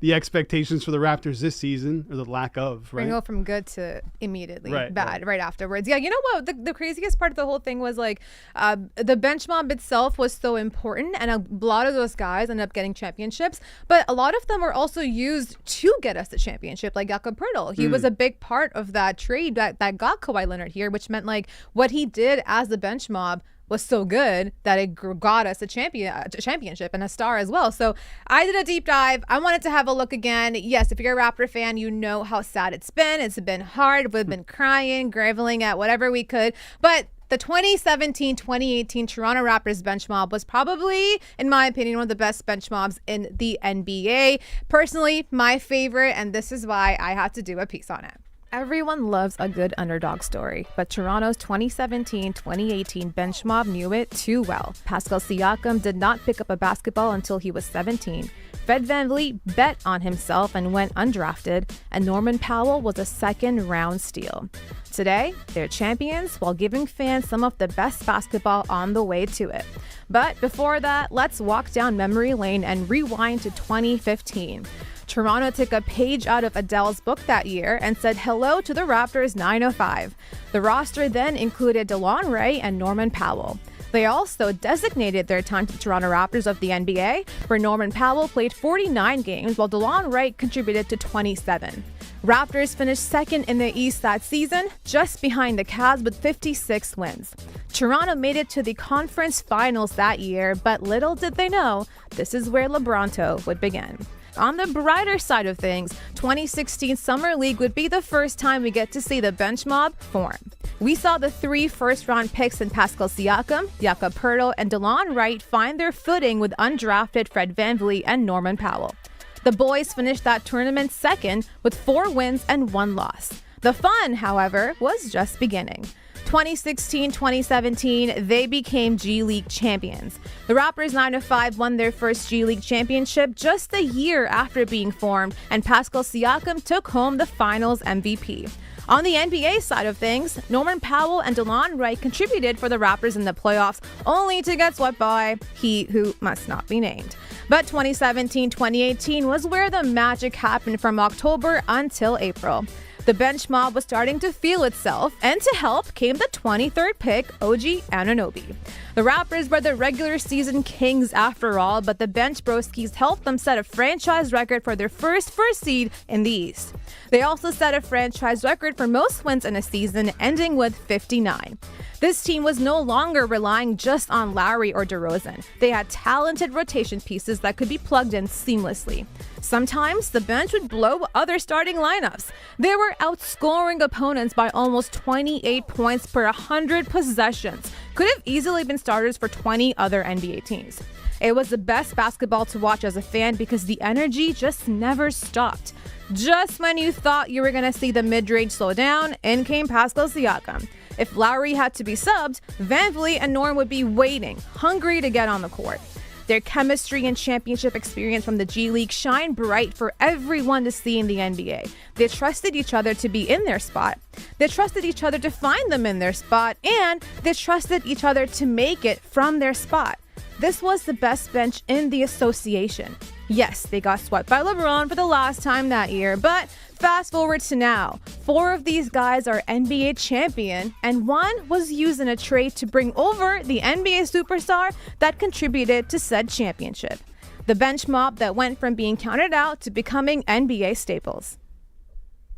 the expectations for the Raptors this season, or the lack of, We right? go from good to immediately Right, bad right afterwards. Yeah, you know what? The craziest part of the whole thing was like the bench mob itself was so important, and a lot of those guys ended up getting championships. But a lot of them were also used to get us the championship, like Jakob Poeltl. He was a big part of that trade that got Kawhi Leonard here, which meant like what he did as the bench mob was so good that it got us a championship and a star as well. So I did a deep dive. I wanted to have a look again. Yes, if you're a Raptor fan, you know how sad it's been. It's been hard. We've been crying, graveling at whatever we could. But the 2017-2018 Toronto Raptors bench mob was probably, in my opinion, one of the best bench mobs in the NBA. Personally, my favorite, and this is why I had to do a piece on it. Everyone loves a good underdog story, but Toronto's 2017-2018 bench mob knew it too well. Pascal Siakam did not pick up a basketball until he was 17. Fred VanVleet bet on himself and went undrafted, and Norman Powell was a second-round steal. Today, they're champions while giving fans some of the best basketball on the way to it. But before that, let's walk down memory lane and rewind to 2015. Toronto took a page out of Adele's book that year and said hello to the Raptors 905. The roster then included DeLon Wright and Norman Powell. They also designated their time to Toronto Raptors of the NBA, where Norman Powell played 49 games while DeLon Wright contributed to 27. Raptors finished second in the East that season, just behind the Cavs with 56 wins. Toronto made it to the conference finals that year, but little did they know, this is where LeBronto would begin. On the brighter side of things, 2016 Summer League would be the first time we get to see the bench mob form. We saw the 3 first-round picks in Pascal Siakam, Jakob Poeltl, and DeLon Wright find their footing with undrafted Fred VanVleet and Norman Powell. The boys finished that tournament second with 4 wins and 1 loss. The fun, however, was just beginning. 2016-2017, they became G League champions. The Raptors 9-5 won their first G League championship just a year after being formed, and Pascal Siakam took home the finals MVP. On the NBA side of things, Norman Powell and DeLon Wright contributed for the Raptors in the playoffs, only to get swept by he who must not be named. But 2017-2018 was where the magic happened from October until April. The bench mob was starting to feel itself, and to help came the 23rd pick, OG Anunoby. The Raptors were the regular season kings after all, but the bench broskies helped them set a franchise record for their first seed in the East. They also set a franchise record for most wins in a season, ending with 59. This team was no longer relying just on Lowry or DeRozan. They had talented rotation pieces that could be plugged in seamlessly. Sometimes the bench would blow other starting lineups. They were outscoring opponents by almost 28 points per 100 possessions. Could have easily been starters for 20 other NBA teams. It was the best basketball to watch as a fan because the energy just never stopped. Just when you thought you were going to see the mid-range slow down, in came Pascal Siakam. If Lowry had to be subbed, VanVleet and Norm would be waiting, hungry to get on the court. Their chemistry and championship experience from the G League shine bright for everyone to see in the NBA. They trusted each other to be in their spot. They trusted each other to find them in their spot, and they trusted each other to make it from their spot. This was the best bench in the association. Yes, they got swept by LeBron for the last time that year, but fast forward to now. 4 of these guys are NBA champion, and 1 was used in a trade to bring over the NBA superstar that contributed to said championship. The bench mob that went from being counted out to becoming NBA staples.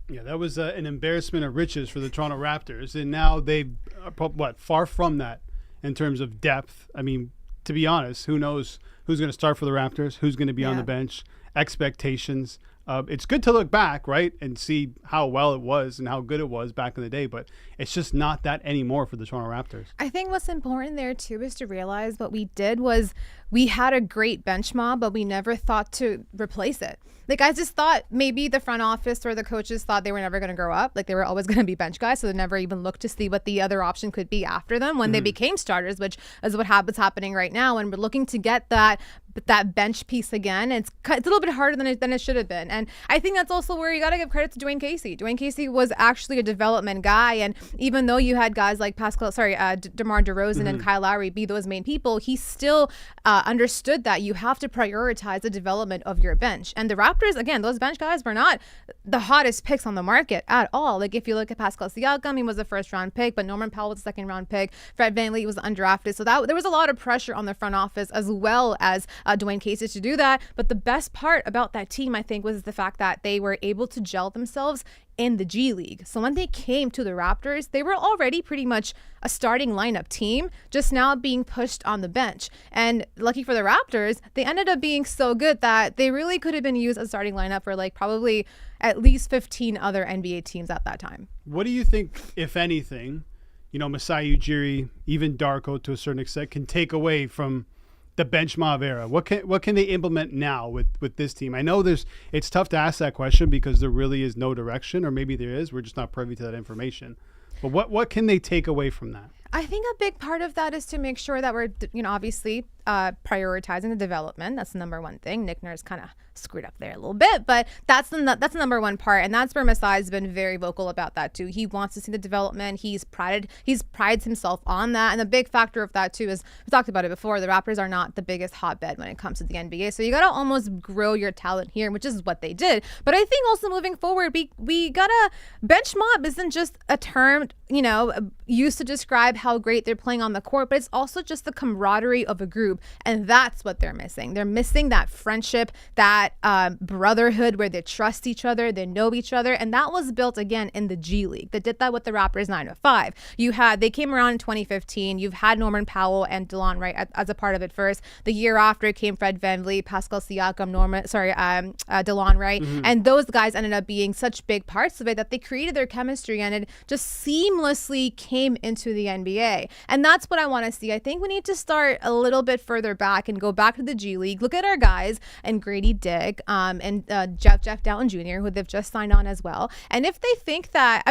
Yeah, that was an embarrassment of riches for the Toronto Raptors, and now they are far from that in terms of depth. I mean, to be honest, who knows who's going to start for the Raptors, who's going to be on the bench, expectations. It's good to look back, right, and see how well it was and how good it was back in the day, but it's just not that anymore for the Toronto Raptors. I think what's important there too is to realize what we did was we had a great bench mob, but we never thought to replace it. Like, I just thought maybe the front office or the coaches thought they were never going to grow up. Like, they were always going to be bench guys, so they never even looked to see what the other option could be after them when they became starters, which is what's happening right now. And we're looking to get that bench piece again. It's a little bit harder than it should have been. And I think that's also where you got to give credit to Dwayne Casey. Dwayne Casey was actually a development guy. And even though you had guys like DeMar DeRozan and Kyle Lowry be those main people, he still understood that you have to prioritize the development of your bench. And the Raptors, again, those bench guys were not the hottest picks on the market at all. Like, if you look at Pascal Siakam, he was a first-round pick, but Norman Powell was a second-round pick. Fred VanVleet was undrafted. So there was a lot of pressure on the front office as well as Dwayne Casey to do that. But the best part about that team, I think, was the fact that they were able to gel themselves in the G League. So when they came to the Raptors, they were already pretty much a starting lineup team, just now being pushed on the bench. And lucky for the Raptors, they ended up being so good that they really could have been used as a starting lineup for like probably at least 15 other NBA teams at that time. What do you think, if anything, Masai Ujiri, even Darko to a certain extent, can take away from the bench mob era? What can they implement now with this team? I know it's tough to ask that question because there really is no direction, or maybe there is. We're just not privy to that information. But what can they take away from that? I think a big part of that is to make sure that we're, obviously prioritizing the development. That's the number one thing. Nick Nurse kind of screwed up there a little bit, but that's the number one part, and that's where Masai's been very vocal about that too. He wants to see the development. He prides himself on that, and the big factor of that too is, we talked about it before, the Raptors are not the biggest hotbed when it comes to the NBA, so you gotta almost grow your talent here, which is what they did. But I think also moving forward, we gotta, bench mob isn't just a term used to describe how great they're playing on the court, but it's also just the camaraderie of a group, and that's what they're missing. They're missing that friendship, that brotherhood where they trust each other, they know each other, and that was built again in the G League. They did that with the Raptors 9-5. They came around in 2015. You've had Norman Powell and DeLon Wright as a part of it first. The year after came Fred VanVleet, Pascal Siakam, DeLon Wright, and those guys ended up being such big parts of it that they created their chemistry, and it just seamlessly came into the NBA. And that's what I want to see. I think we need to start a little bit further back and go back to the G League. Look at our guys and Grady Dick and Jeff Dowtin Jr., who they've just signed on as well. And if they think that,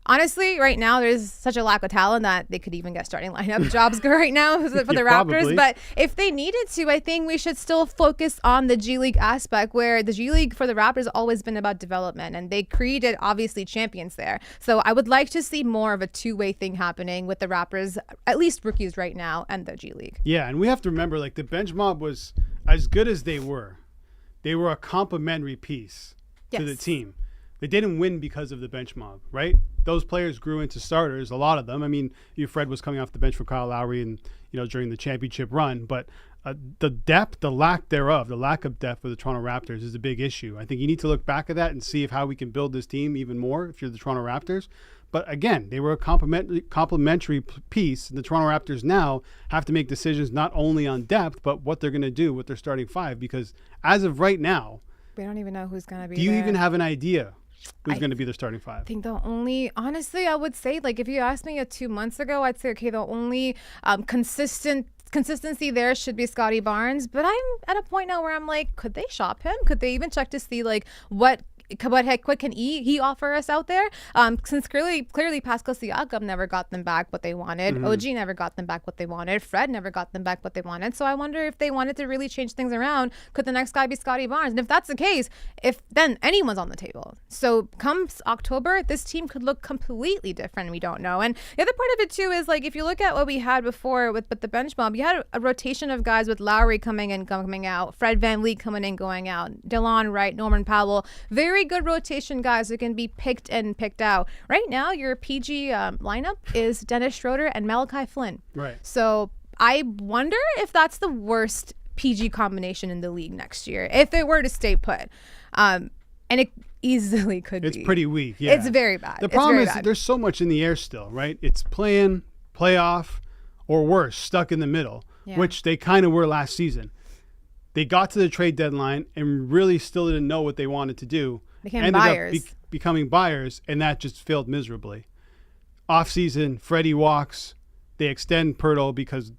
honestly, right now there's such a lack of talent that they could even get starting lineup jobs right now for the Raptors. Probably. But if they needed to, I think we should still focus on the G League aspect, where the G League for the Raptors has always been about development, and they created obviously champions there. So I would like to see more of a two-way thing happening with the Raptors, at least rookies right now, and the G League. Yeah, and we have to remember, like, the bench mob was as good as they were a complementary piece to the team. They didn't win because of the bench mob, right? Those players grew into starters, a lot of them. Fred was coming off the bench for Kyle Lowry and, during the championship run. But the depth, the lack of depth for the Toronto Raptors is a big issue. I think you need to look back at that and see how we can build this team even more if you're the Toronto Raptors. But again, they were a complementary piece. And the Toronto Raptors now have to make decisions not only on depth, but what they're going to do with their starting five. Because as of right now, we don't even know who's going to be there. Do you there. even have an idea who's going to be their starting five? I think honestly, I would say, like, if you asked me 2 months ago, I'd say, okay, the only consistency there should be Scotty Barnes. But I'm at a point now where I'm like, could they shop him? Could they even check to see, like, what can he offer us out there? Since clearly Pascal Siakam never got them back what they wanted. OG never got them back what they wanted. Fred never got them back what they wanted. So I wonder if they wanted to really change things around, could the next guy be Scotty Barnes? And if that's the case, then anyone's on the table. So come October, this team could look completely different. We don't know. And the other part of it too is, like, if you look at what we had before with the bench mob, you had a rotation of guys with Lowry coming in, coming out, Fred VanVleet coming in, going out, DeLon Wright, Norman Powell, very good rotation guys who can be picked and picked out. Right now, your PG lineup is Dennis Schroeder and Malachi Flynn. Right. So I wonder if that's the worst PG combination in the league next year, if they were to stay put. And it easily could be. It's pretty weak, yeah. It's very bad. The problem is there's so much in the air still, right? It's play-in, playoff, or worse, stuck in the middle, which they kind of were last season. They got to the trade deadline and really still didn't know what they wanted to do. Became Ended buyers. up becoming buyers, and that just failed miserably. Off-season, Freddie walks. They extend Pirtle because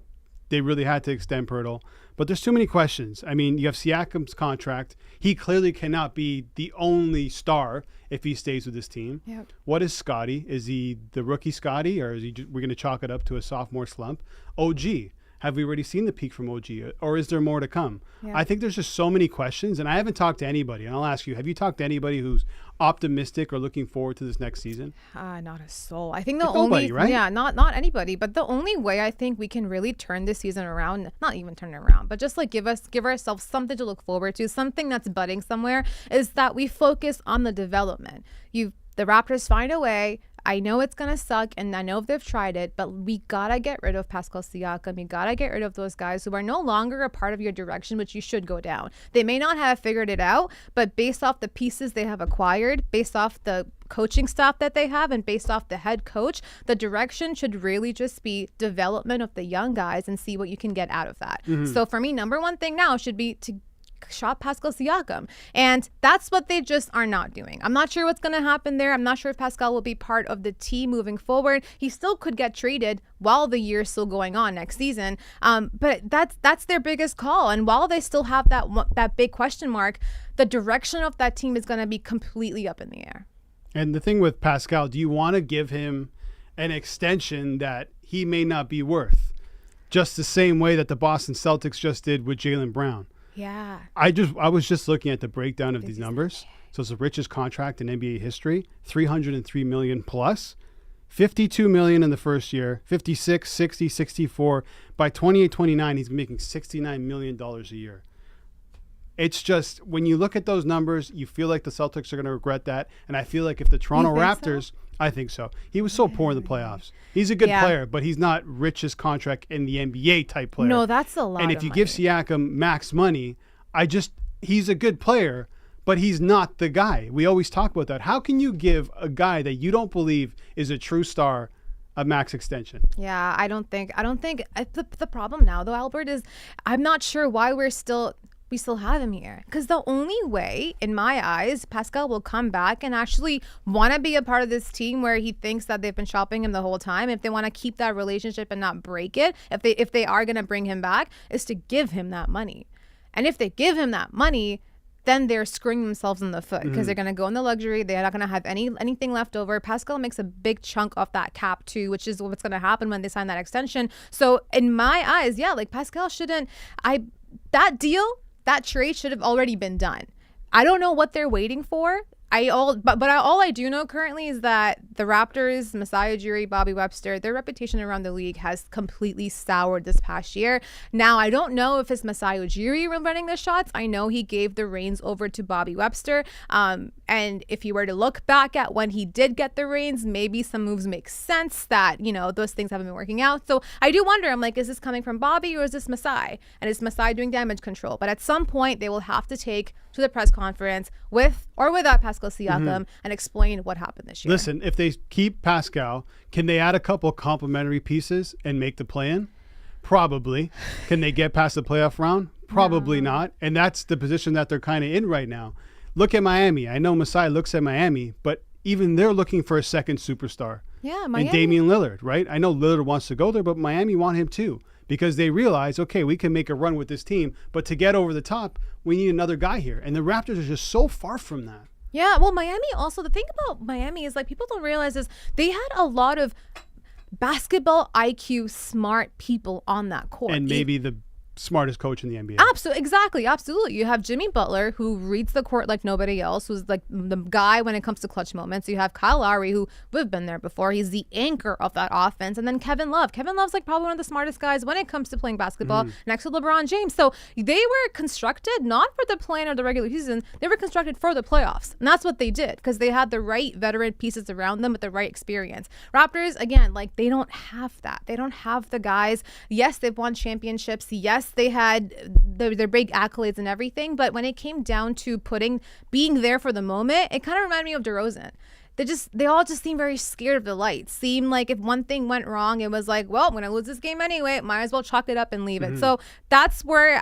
they really had to extend Pirtle. But there's too many questions. I mean, you have Siakam's contract. He clearly cannot be the only star if he stays with this team. Yep. What is Scotty? Is he the rookie Scotty, or is we're going to chalk it up to a sophomore slump? OG. Have we already seen the peak from OG, or is there more to come? Yeah. I think there's just so many questions, and I haven't talked to anybody. And I'll ask you, have you talked to anybody who's optimistic or looking forward to this next season? Not a soul. I think the Like only nobody, right? Yeah, not anybody. But the only way I think we can really turn this season around, not even turn it around, but just like give ourselves something to look forward to, something that's budding somewhere, is that we focus on the development. The Raptors find a way. I know it's going to suck, and I know they've tried it, but we got to get rid of Pascal Siakam. You got to get rid of those guys who are no longer a part of your direction, which you should go down. They may not have figured it out, but based off the pieces they have acquired, based off the coaching staff that they have, and based off the head coach, the direction should really just be development of the young guys and see what you can get out of that. So for me, number one thing now should be to shop Pascal Siakam, and that's what they just are not doing. I'm not sure what's going to happen there. I'm not sure if Pascal will be part of the team moving forward. He still could get traded while the year's still going on next season, but that's their biggest call. And while they still have that big question mark, the direction of that team is going to be completely up in the air. And the thing with Pascal, do you want to give him an extension that he may not be worth, just the same way that the Boston Celtics just did with Jaylen Brown? Yeah. I was just looking at the breakdown of these numbers. So it's the richest contract in NBA history, $303 million plus, $52 million in the first year, 56, 60, 64. By 28-29, he's making $69 million a year. It's just, when you look at those numbers, you feel like the Celtics are going to regret that. And I feel like if the Toronto Raptors, I think so. He was so poor in the playoffs. He's a good player, but he's not richest contract in the NBA type player. No, that's a lot. And if you give Siakam max money, he's a good player, but he's not the guy. We always talk about that. How can you give a guy that you don't believe is a true star a max extension? Yeah, I don't think the problem now though, Albert, is I'm not sure why we still have him here, because the only way in my eyes Pascal will come back and actually want to be a part of this team where he thinks that they've been shopping him the whole time, if they want to keep that relationship and not break it, if they are going to bring him back, is to give him that money. And if they give him that money, then they're screwing themselves in the foot, because they're going to go in the luxury. They're not going to have anything left over. Pascal makes a big chunk off that cap too, which is what's going to happen when they sign that extension. So in my eyes, yeah, like Pascal that trade should have already been done. I don't know what they're waiting for. All I do know currently is that the Raptors, Masai Ujiri, Bobby Webster, their reputation around the league has completely soured this past year. Now, I don't know if it's Masai Ujiri running the shots. I know he gave the reins over to Bobby Webster. And if you were to look back at when he did get the reins, maybe some moves make sense that, those things haven't been working out. So I do wonder, I'm like, is this coming from Bobby or is this Masai? And is Masai doing damage control? But at some point, they will have to take to the press conference with or without Pascal Siakam and explain what happened this year. Listen, if they keep Pascal, can they add a couple complementary pieces and make the play-in? Probably. Can they get past the playoff round? Probably not. And that's the position that they're kind of in right now. Look at Miami. I know Masai looks at Miami, but even they're looking for a second superstar. Yeah, Miami. And Damian Lillard, right? I know Lillard wants to go there, but Miami want him too, because they realize, okay, we can make a run with this team, but to get over the top, we need another guy here. And the Raptors are just so far from that. Yeah, well, Miami also, the thing about Miami is, like, people don't realize is they had a lot of basketball IQ smart people on that court. And maybe the smartest coach in the NBA. Absolutely. You have Jimmy Butler, who reads the court like nobody else, who's like the guy when it comes to clutch moments. You have Kyle Lowry, who we've been there before. He's the anchor of that offense. And then Kevin Love. Kevin Love's like probably one of the smartest guys when it comes to playing basketball next to LeBron James. So they were constructed not for the play-in or the regular season. They were constructed for the playoffs. And that's what they did, because they had the right veteran pieces around them with the right experience. Raptors, again, like, they don't have that. They don't have the guys. Yes, they've won championships. Yes, they had their big accolades and everything, but when it came down to being there for the moment, it kind of reminded me of DeRozan. They all just seem very scared of the light. Seemed like if one thing went wrong, it was like, well, I'm gonna lose this game anyway. Might as well chalk it up and leave it. So that's where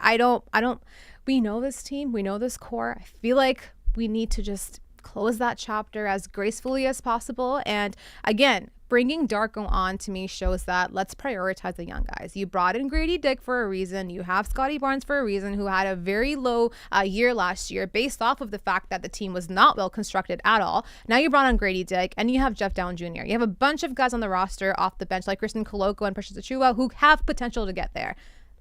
we know this team, we know this core. I feel like we need to just close that chapter as gracefully as possible. And again, bringing Darko on to me shows that let's prioritize the young guys. You brought in Grady Dick for a reason. You have Scotty Barnes for a reason, who had a very low year last year based off of the fact that the team was not well constructed at all. Now you brought on Grady Dick, and you have Jeff Downe Jr. You have a bunch of guys on the roster off the bench like Kristen Koloko and Precious Achiuwa who have potential to get there.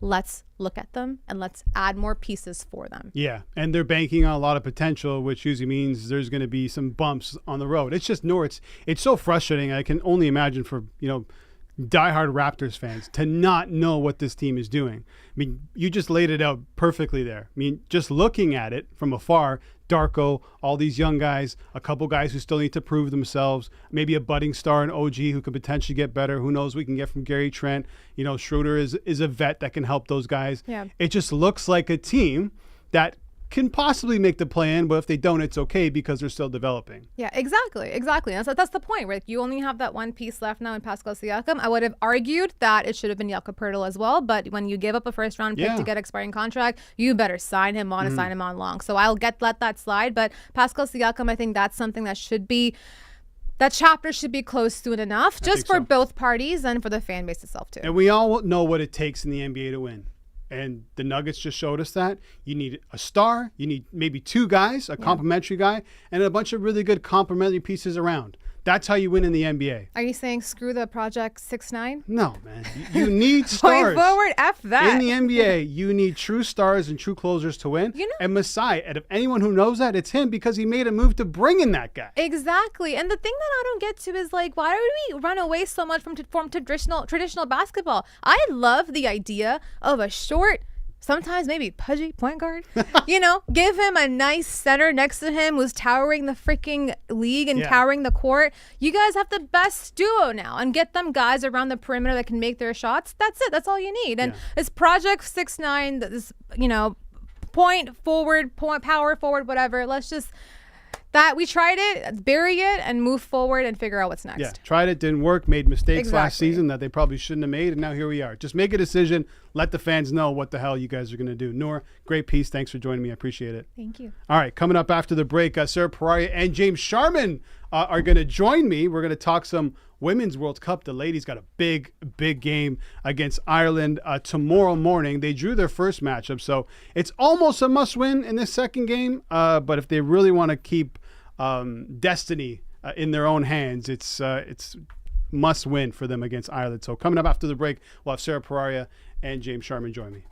Let's look at them and let's add more pieces for them. Yeah, and they're banking on a lot of potential, which usually means there's going to be some bumps on the road. It's just it's so frustrating. I can only imagine for, diehard Raptors fans to not know what this team is doing. I mean, you just laid it out perfectly there. I mean, just looking at it from afar, Darko, all these young guys, a couple guys who still need to prove themselves, maybe a budding star in OG who could potentially get better. Who knows? We can get from Gary Trent. Schroeder is a vet that can help those guys. Yeah. It just looks like a team that can possibly make the play-in, but if they don't, it's okay because they're still developing. Yeah, exactly. That's the point, right? You only have that one piece left now in Pascal Siakam. I would have argued that it should have been Jakob Poeltl as well, but when you give up a first-round pick to get expiring contract, you better sign him on and sign him on long. So I'll let that slide, but Pascal Siakam, I think that's something that that chapter should be closed soon enough, just for both parties and for the fan base itself too. And we all know what it takes in the NBA to win. And the Nuggets just showed us that. You need a star. You need maybe two guys, a complimentary guy, and a bunch of really good complementary pieces around. That's how you win in the NBA. Are you saying screw the Project 6ix9ine? No, man. You need stars. Going forward, F that. In the NBA, you need true stars and true closers to win. And Masai, and if anyone who knows that, it's him because he made a move to bring in that guy. Exactly. And the thing that I don't get to is why do we run away so much from traditional basketball? I love the idea of a short, sometimes maybe pudgy point guard. Give him a nice center next to him who's towering the freaking league and towering the court. You guys have the best duo now, and get them guys around the perimeter that can make their shots. That's it. That's all you need. And it's Project 6ix9ine, this, point forward, power forward, whatever. Let's just... that we tried it, bury it, and move forward and figure out what's next. Yeah, tried it, didn't work, made mistakes last season that they probably shouldn't have made, and now here we are. Just make a decision, let the fans know what the hell you guys are going to do. Noor, great piece. Thanks for joining me. I appreciate it. Thank you. All right, coming up after the break, Sarah Peraria and James Sharman are going to join me. We're going to talk some Women's World Cup. The ladies got a big game against Ireland tomorrow morning. They drew their first matchup, so it's almost a must-win in this second game, but if they really want to keep destiny in their own hands, it's must win for them against Ireland. So coming up after the break, we'll have Sarah Peraria and James Sharman join me.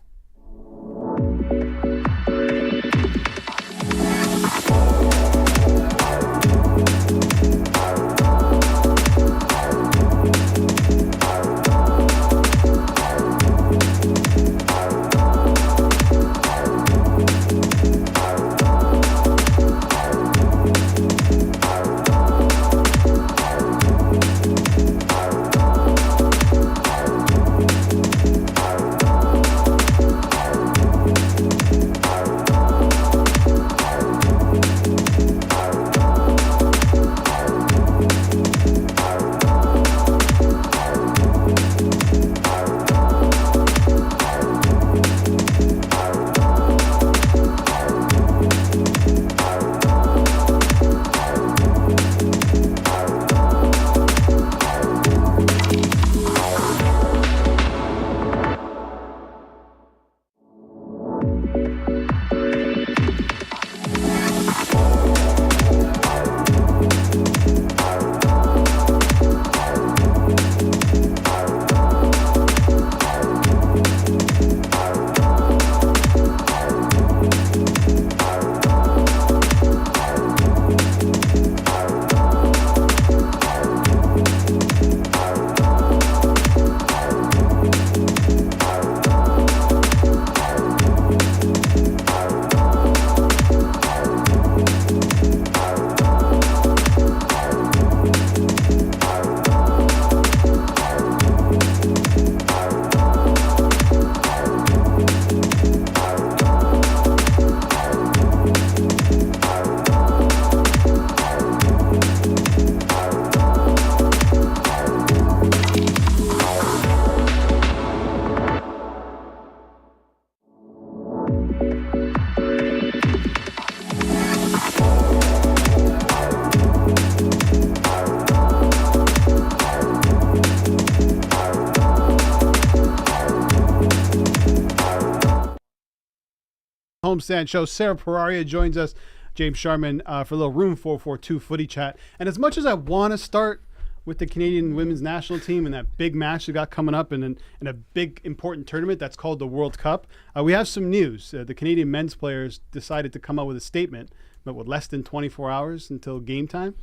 Homestand Show. Sarah Pararia joins us, James Sharman, for a little Room 442 footy chat. And as much as I want to start with the Canadian women's national team and that big match they got coming up in a big important tournament that's called the World Cup, we have some news. The Canadian men's players decided to come out with a statement, but with less than 24 hours until game time.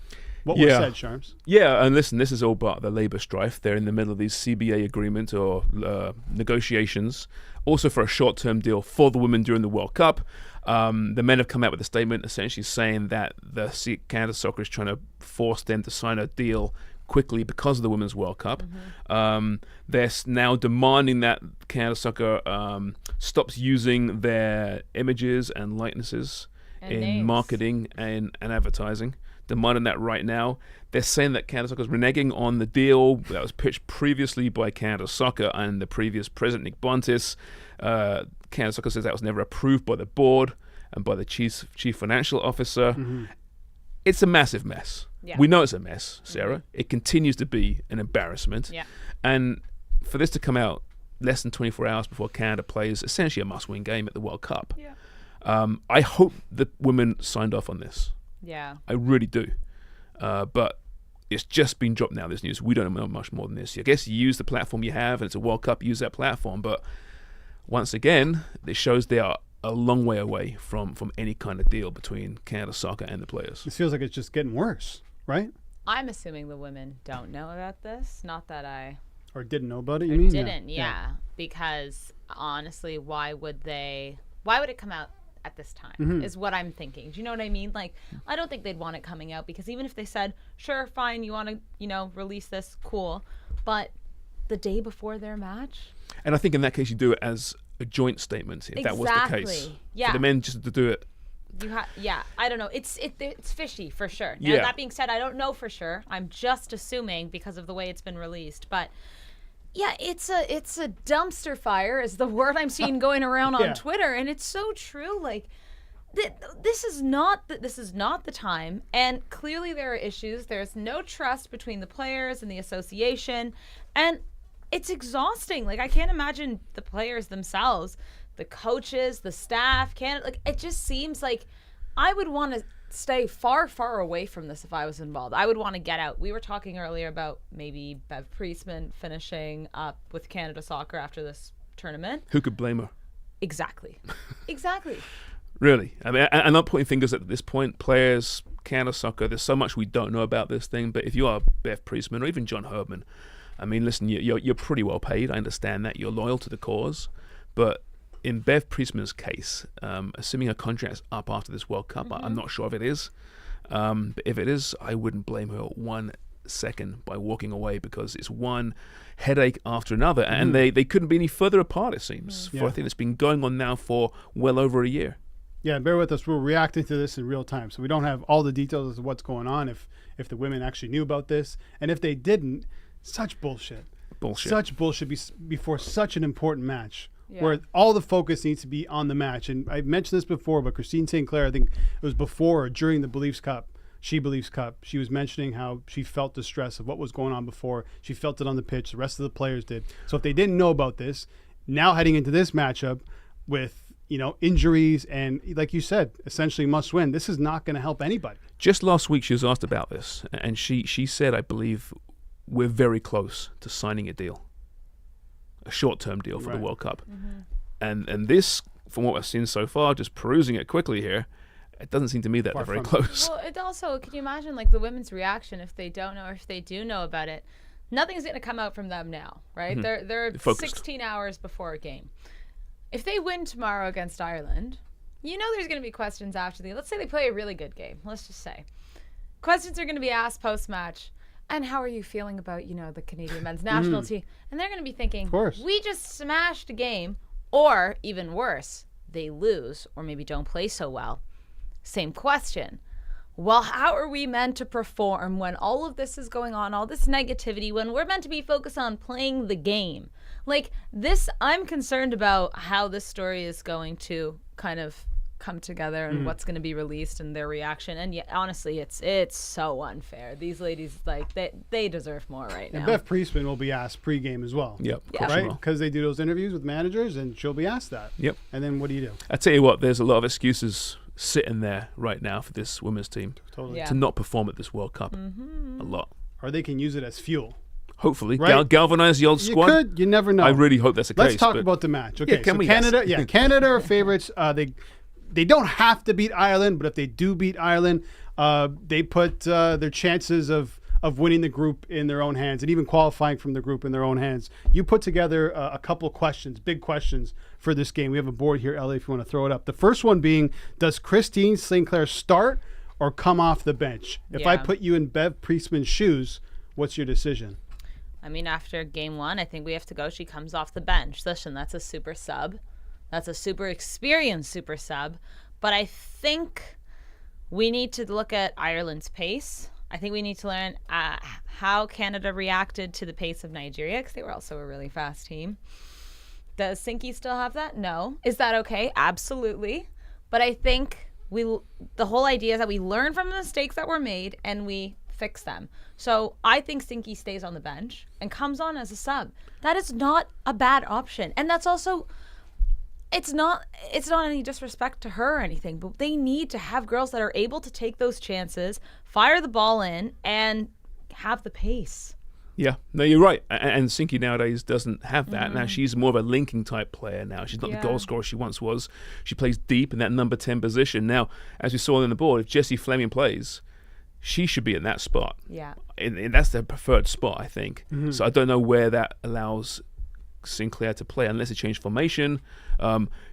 What was said, Sharms? Yeah, and listen, this is all part of the labour strife. They're in the middle of these CBA agreements or negotiations, also for a short-term deal for the women during the World Cup. The men have come out with a statement essentially saying that the Canada Soccer is trying to force them to sign a deal quickly because of the Women's World Cup. They're now demanding that Canada Soccer stops using their images and likenesses in names. Marketing and advertising. Demanding that right now. They're saying that Canada Soccer is reneging on the deal that was pitched previously by Canada Soccer and the previous president, Nick Bontis. Canada Soccer says that was never approved by the board and by the chief financial officer. It's a massive mess. Yeah. We know it's a mess, Sarah. It continues to be an embarrassment. Yeah. And for this to come out less than 24 hours before Canada plays essentially a must-win game at the World Cup, I hope the women signed off on this. Yeah. I really do. But it's just been dropped now, this news. We don't know much more than this. I guess you use the platform you have, and it's a World Cup, use that platform. But once again, it shows they are a long way away from any kind of deal between Canada Soccer and the players. It feels like it's just getting worse, right? I'm assuming the women don't know about this. Not that I Or didn't know about it, you mean? didn't, yeah. Because honestly, why would it come out at this time is what I'm thinking. Do you know what I mean? Like, I don't think they'd want it coming out because even if they said, sure, fine, you want to, release this, cool. But the day before their match? And I think in that case, you do it as a joint statement, if that was the case. Yeah. For the men just to do it. I don't know. It's fishy for sure. Now, that being said, I don't know for sure. I'm just assuming because of the way it's been released. But yeah, it's a dumpster fire is the word I'm seeing going around on Twitter, and it's so true. Like, this is not the time, and clearly there are issues. There's no trust between the players and the association, and it's exhausting. Like, I can't imagine the players themselves, the coaches, the staff. It just seems like I would want to stay far, far away from this if I was involved. I would want to get out. We were talking earlier about maybe Bev Priestman finishing up with Canada Soccer after this tournament. Who could blame her? Exactly. Really. I mean, I'm not pointing fingers at this point. Players, Canada Soccer, there's so much we don't know about this thing, but if you are Bev Priestman or even John Horrobin, I mean, listen, you're pretty well paid. I understand that. You're loyal to the cause. But in Bev Priestman's case, assuming her contract's up after this World Cup, I'm not sure if it is. But if it is, I wouldn't blame her 1 second by walking away because it's one headache after another. And they couldn't be any further apart, it seems. For I think it's been going on now for well over a year. Yeah, bear with us. We're reacting to this in real time. So we don't have all the details as to what's going on, if the women actually knew about this. And if they didn't, such bullshit. Such bullshit before such an important match. Where all the focus needs to be on the match. And I mentioned this before, but Christine St. Clair, I think it was before or during the Beliefs Cup, She Believes Cup, she was mentioning how she felt the stress of what was going on before. She felt it on the pitch. The rest of the players did. So if they didn't know about this, now heading into this matchup with, injuries and, like you said, essentially must win, this is not going to help anybody. Just last week she was asked about this, and she said, I believe, we're very close to signing a deal. A short-term deal for the World Cup. And this, from what I've seen so far, just perusing it quickly here, it doesn't seem to me that they're very close. Well, it also, can you imagine the women's reaction if they don't know or if they do know about it? Nothing's going to come out from them now, right? They're 16 hours before a game. If they win tomorrow against Ireland, there's going to be questions after let's say they play a really good game. Let's just say. Questions are going to be asked post-match. And how are you feeling about, the Canadian men's national team? And they're going to be thinking, we just smashed a game, or even worse, they lose or maybe don't play so well. Same question. Well, how are we meant to perform when all of this is going on, all this negativity, when we're meant to be focused on playing the game? Like this, I'm concerned about how this story is going to kind of come together and what's going to be released and their reaction. And honestly, it's so unfair. These ladies, like, they deserve more right now. And Bev Priestman will be asked pregame as well. Yep. Yeah. Right? Because they do those interviews with managers, and she'll be asked that. Yep. And then what do you do? I tell you what, there's a lot of excuses sitting there right now for this women's team Totally. Yeah. to not perform at this World Cup. A lot. Or they can use it as fuel. Hopefully, Right. galvanize the old squad. You never know. I really hope that's the Let's case. talk but about the match. Okay, can so we? Canada, Yes. Canada are favorites. They don't have to beat Ireland, but if they do beat Ireland, they put their chances of winning the group in their own hands and even qualifying from the group in their own hands. You put together a couple questions, big questions for this game. We have a board here, Ellie, if you want to throw it up. The first one being, does Christine Sinclair start or come off the bench? If I Yeah. put you in Bev Priestman's shoes, what's your decision? I mean, after game 1, I think we have to go. She comes off the bench. Listen, that's a super sub. That's a super experienced super sub. But I think we need to look at Ireland's pace. I think we need to learn how Canada reacted to the pace of Nigeria, because they were also a really fast team. Does Sinky still have that? No. Is that okay? Absolutely. But I think the whole idea is that we learn from the mistakes that were made and we fix them. So I think Sinky stays on the bench and comes on as a sub. That is not a bad option. And that's also, it's not any disrespect to her or anything, but they need to have girls that are able to take those chances, fire the ball in, and have the pace. Yeah, no, you're right. And Sinky nowadays doesn't have that. Now she's more of a linking type player now. She's not the goal scorer she once was. She plays deep in that number 10 position. Now, as we saw on the board, if Jessie Fleming plays, she should be in that spot. Yeah. And that's their preferred spot, I think. So I don't know where that allows Sinclair to play unless they change formation.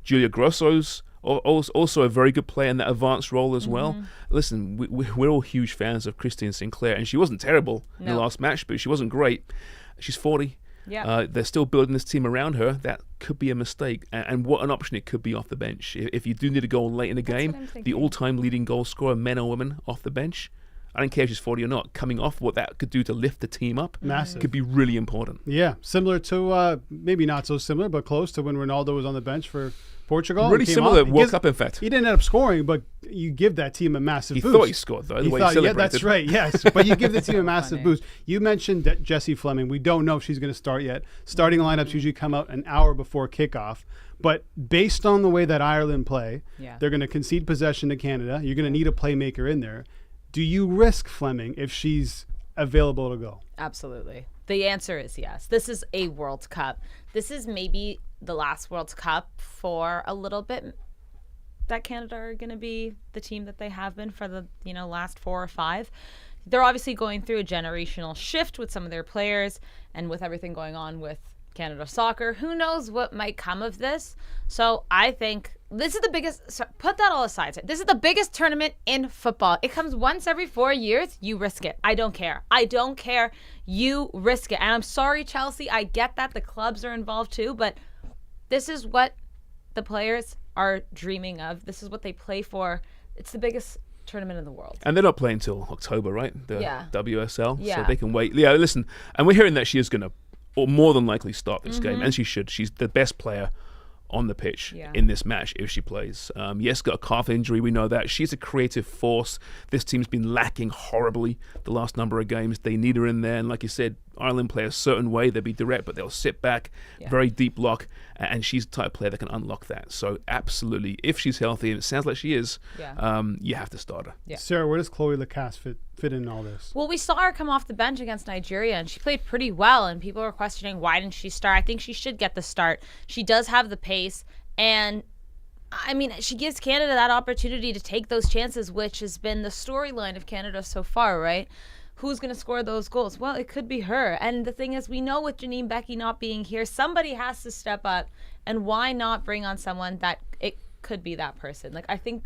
Julia Grosso's also a very good player in that advanced role as well. Listen, we're all huge fans of Christine Sinclair, and she wasn't terrible in the last match, but she wasn't great. She's 40. Yeah. They're still building this team around her. That could be a mistake. And what an option it could be off the bench. If you do need a goal late in the what I'm game, the thinking. all-time leading goal scorer, men or women, off the bench, I don't care if she's 40 or not, coming off what that could do to lift the team up Massive. could be really important. Yeah, similar to, maybe not so similar, but close to when Ronaldo was on the bench for Portugal. Really and came similar off. World Cup, in fact. He didn't end up scoring, but you give that team a massive He boost. thought he scored, though, the way he yeah, celebrated. that's right, yes. But you give the team a massive Funny. boost. You mentioned that Jessie Fleming. We don't know if she's going to start yet. Starting lineups usually come out an hour before kickoff. But based on the way that Ireland play, they're going to concede possession to Canada. You're going to need a playmaker in there. Do you risk Fleming if she's available to go? Absolutely. The answer is yes. This is a World Cup. This is maybe the last World Cup for a little bit that Canada are going to be the team that they have been for the last 4 or 5. They're obviously going through a generational shift with some of their players, and with everything going on with Canada soccer, who knows what might come of this. So I think this is the biggest, so put that all aside. This is the biggest tournament in football. It comes once every 4 years. You risk it. I don't care. You risk it. And I'm sorry, Chelsea. I get that the clubs are involved too, but this is what the players are dreaming of. This is what they play for. It's the biggest tournament in the world. And they're not playing till October, right? The WSL. Yeah. So they can wait. Yeah, listen, and we're hearing that she is going to, or more than likely, start this game, and she should. She's the best player on the pitch in this match if she plays. Yes, got a calf injury, we know that. She's a creative force. This team's been lacking horribly the last number of games. They need her in there, and like you said, Ireland play a certain way. They'll be direct, but they'll sit back, very deep block, and she's the type of player that can unlock that. So absolutely, if she's healthy, and it sounds like she is, you have to start her. Yeah. Sarah, where does Chloe Lacasse fit in all this? Well, we saw her come off the bench against Nigeria, and she played pretty well, and people were questioning why didn't she start. I think she should get the start. She does have the pace, and I mean, she gives Canada that opportunity to take those chances, which has been the storyline of Canada so far, right? Who's going to score those goals? Well, it could be her. And the thing is, we know with Janine Becky not being here, somebody has to step up, and why not bring on someone that it could be that person? Like, I think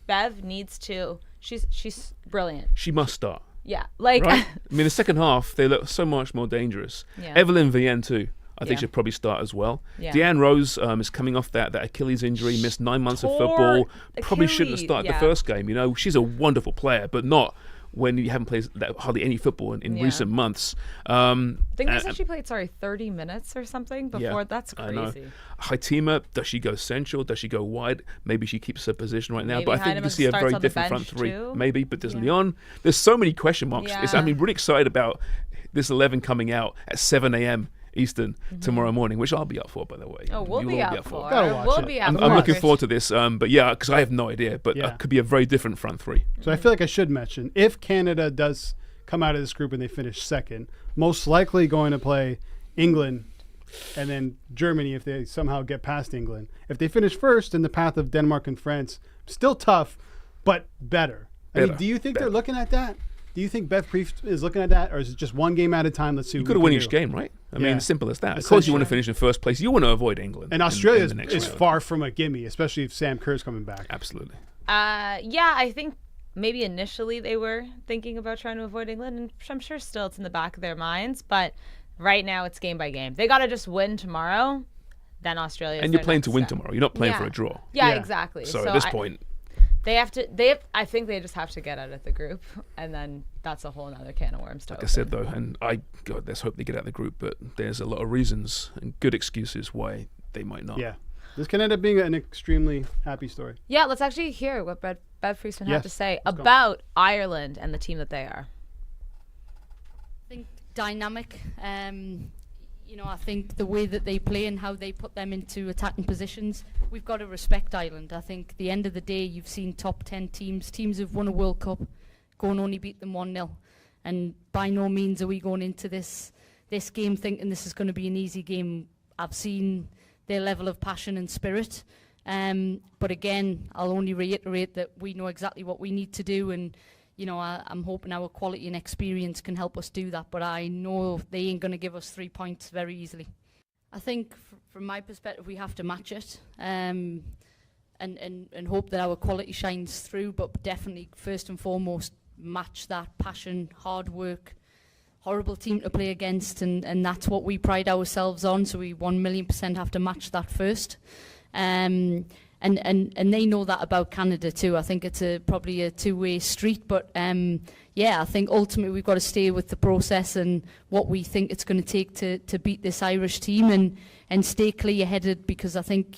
Bev needs to. She's brilliant. She must start. Yeah, like Right? I mean, the second half, they look so much more dangerous. Evelyn Vienne, too. I think she'll probably start as well. Deanne Rose is coming off that Achilles injury, missed 9 months of football. Probably shouldn't have started the first game. She's a wonderful player, but not when you haven't played hardly any football in recent months. I think they said she played 30 minutes or something before. Yeah, That's I know. crazy. Heitima, does she go central? Does she go wide? Maybe she keeps her position right now. Maybe But I think you can see a Heinemann very starts on the different front bench three. too. Maybe, but there's Leon. There's so many question marks. Yeah. I'm really excited about this 11 coming out at 7 a.m. Eastern tomorrow morning, which I'll be up for, by the way. Oh, we'll You be will up for. Gotta watch We'll it. be up I'm for. looking forward to this. But yeah, because I have no idea. But Yeah. it could be a very different front three. So I feel like I should mention, if Canada does come out of this group and they finish second, most likely going to play England and then Germany if they somehow get past England. If they finish first in the path of Denmark and France, still tough, but better. I mean, do you think they're looking at that? Do you think Beth Priest is looking at that, or is it just one game at a time? Let's see. You got to win each game, right? I mean, simple as that. Of course, you want to finish in first place. You want to avoid England. And Australia in the next is round. far from a gimme, especially if Sam Kerr's coming back. Absolutely. Yeah, I think maybe initially they were thinking about trying to avoid England, and I'm sure still it's in the back of their minds. But right now it's game by game. They got to just win tomorrow, then Australia. And you're playing to win tomorrow. You're not playing for a draw. Yeah, Yeah. exactly. So at this point, they have to. I think they just have to get out of the group, and then that's a whole other can of worms. like I said though, and God, let's hope they get out of the group. But there's a lot of reasons and good excuses why they might not. Yeah. This can end up being an extremely happy story. Yeah, let's actually hear what Bev Friesman had to say let's go. about Ireland and the team that they are. I think dynamic. I think the way that they play and how they put them into attacking positions, we've got to respect Ireland. I think at the end of the day, you've seen top 10 teams who've won a World Cup, go and only beat them 1-0. And by no means are we going into this game thinking this is going to be an easy game. I've seen their level of passion and spirit. But again, I'll only reiterate that we know exactly what we need to do, and I'm hoping our quality and experience can help us do that, but I know they ain't going to give us 3 points very easily. I think from my perspective, we have to match it and hope that our quality shines through, but definitely, first and foremost, match that passion, hard work, horrible team to play against, and that's what we pride ourselves on, so we 1,000,000% have to match that first. And they know that about Canada too. I think it's probably a two-way street, but I think ultimately we've got to stay with the process and what we think it's going to take to beat this Irish team and stay clear-headed, because I think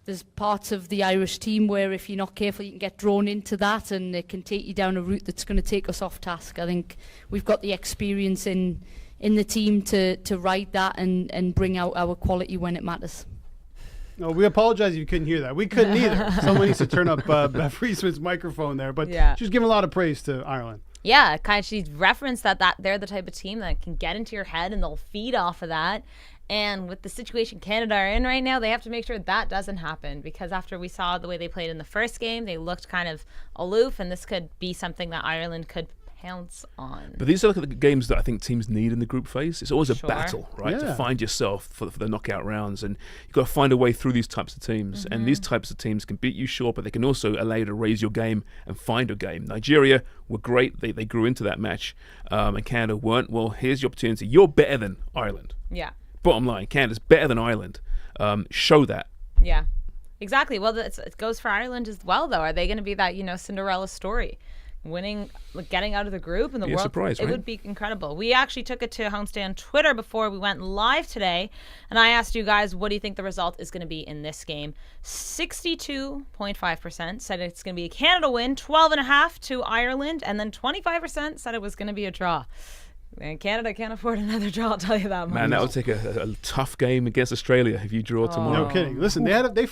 there's parts of the Irish team where if you're not careful you can get drawn into that and it can take you down a route that's going to take us off task. I think we've got the experience in the team to ride that and bring out our quality when it matters. No, we apologize if you couldn't hear that. We couldn't either. Someone needs to turn up Beth Friesman's microphone there. But she's giving a lot of praise to Ireland. Yeah, she referenced that they're the type of team that can get into your head and they'll feed off of that. And with the situation Canada are in right now, they have to make sure that doesn't happen, because after we saw the way they played in the first game, they looked kind of aloof, and this could be something that Ireland could pounce on. But these are the games that I think teams need in the group phase. It's always a battle, right? Yeah. To find yourself for the knockout rounds, and you've got to find a way through these types of teams. And these types of teams can beat you, sure, but they can also allow you to raise your game and find a game. Nigeria were great. They grew into that match, and Canada weren't. Well, here's your opportunity. You're better than Ireland. Yeah. Bottom line, Canada's better than Ireland. Show that. Yeah. Exactly. Well, it goes for Ireland as well, though. Are they going to be that, Cinderella story? Winning, getting out of the group in the Be a world, surprise, it right? would be incredible. We actually took it to Homestand Twitter before we went live today, and I asked you guys, what do you think the result is going to be in this game? 62.5% said it's going to be a Canada win, 12.5% to Ireland, and then 25% said it was going to be a draw. And Canada can't afford another draw, I'll tell you that much. Man, that would take a tough game against Australia if you draw tomorrow. No kidding. Listen, they had a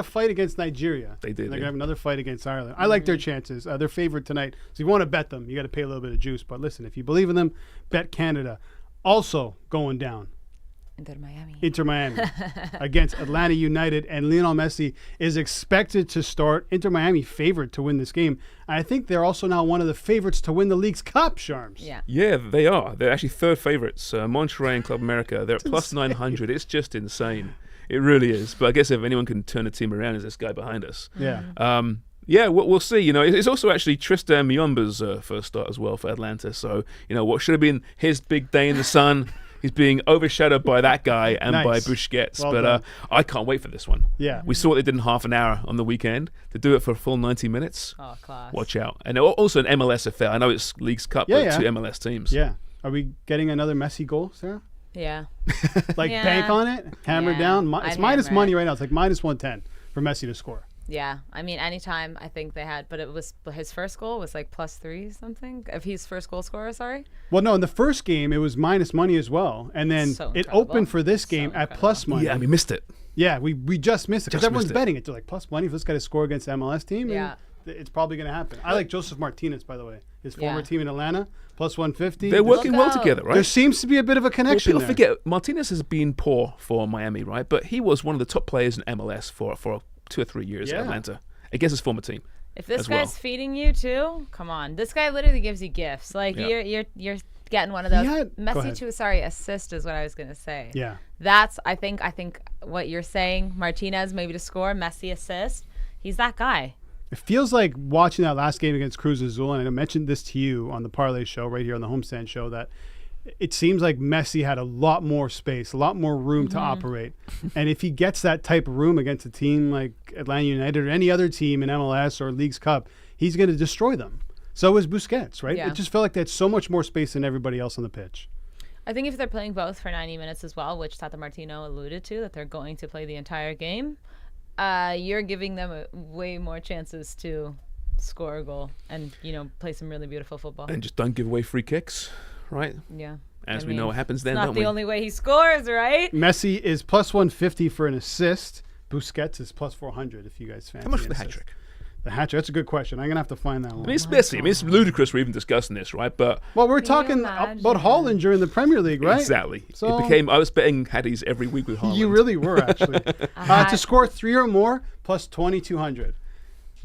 fight against Nigeria. They did, They're yeah. gonna have another fight against Ireland. I like their chances. They're favored tonight. So if you want to bet them, you got to pay a little bit of juice. But listen, if you believe in them, bet Canada. Also going down. Inter Miami against Atlanta United, and Lionel Messi is expected to start. Inter Miami favored to win this game. And I think they're also now one of the favorites to win the League's Cup, Sharms. Yeah. Yeah, they are. They're actually third favorites. Monterrey and Club America. They're at plus 900. It's just insane. It really is. But I guess if anyone can turn a team around, is this guy behind us. Yeah. Yeah, we'll see. It's also actually Tristan Miyomba's first start as well for Atlanta. So, what should have been his big day in the sun He's being overshadowed by that guy and by Nice. Busquets. Well but done. I can't wait for this one. Yeah. We saw what they did in half an hour on the weekend. To do it for a full 90 minutes, Oh, class. watch out. And also an MLS affair. I know it's Leagues Cup, Yeah, but yeah. two MLS teams. Yeah. Are we getting another Messi goal, Sarah? Yeah. Like Yeah. bank on it, hammer Yeah, down. It's I'd minus hammer money it. right now. It's like minus 110 for Messi to score. Yeah. I mean, anytime I think they had, but it was his first goal was like +3 something. If he's first goal scorer, sorry. Well, no, in the first game it was minus money as well, and then So it incredible. opened for this So game at incredible. plus money. Yeah, we missed it. Yeah, we just missed it because Just everyone's missed it. betting it. They're like plus money for this guy to score against the MLS team. Yeah. And it's probably going to happen. I like Joseph Martinez, by the way, his former Yeah. team in Atlanta, plus 150. They're working Look well out. together, right? There seems to be a bit of a Well, connection people there. forget Martinez has been poor for Miami, right? But he was one of the top players in MLS for 2 or 3 years Yeah. at Atlanta against his former team. If this as well. guy's feeding you too, come on. This guy literally gives you gifts. Like Yeah. you're getting one of those. Go Messi ahead. too. Sorry, assist is what I was gonna say. Yeah. That's I think what you're saying. Martinez maybe to score, Messi assist. He's that guy. It feels like watching that last game against Cruz Azul, and I mentioned this to you on the Parlay Show right here on the Homestand Show, that it seems like Messi had a lot more space, a lot more room to operate. And if he gets that type of room against a team like Atlanta United or any other team in MLS or Leagues Cup, he's going to destroy them. So is Busquets, right? Yeah. It just felt like they had so much more space than everybody else on the pitch. I think if they're playing both for 90 minutes as well, which Tata Martino alluded to, that they're going to play the entire game, you're giving them way more chances to score a goal and play some really beautiful football. And just don't give away free kicks, right? Yeah. As I we know mean, what happens then, Not don't the we? only way he scores, right? Messi is plus 150 for an assist. Busquets is plus 400 if you guys fancy How much for an the hat assist. trick? The hat trick, that's a good question. I'm going to have to find that one. I mean, it's Messi. I mean, it's ludicrous we're even discussing this, right? But Well, we're Can you talking imagine? about Holland during the Premier League, right? exactly. So- I was betting Hatties every week with Holland. You really were, actually. hat- To score 3 or more, plus 2,200.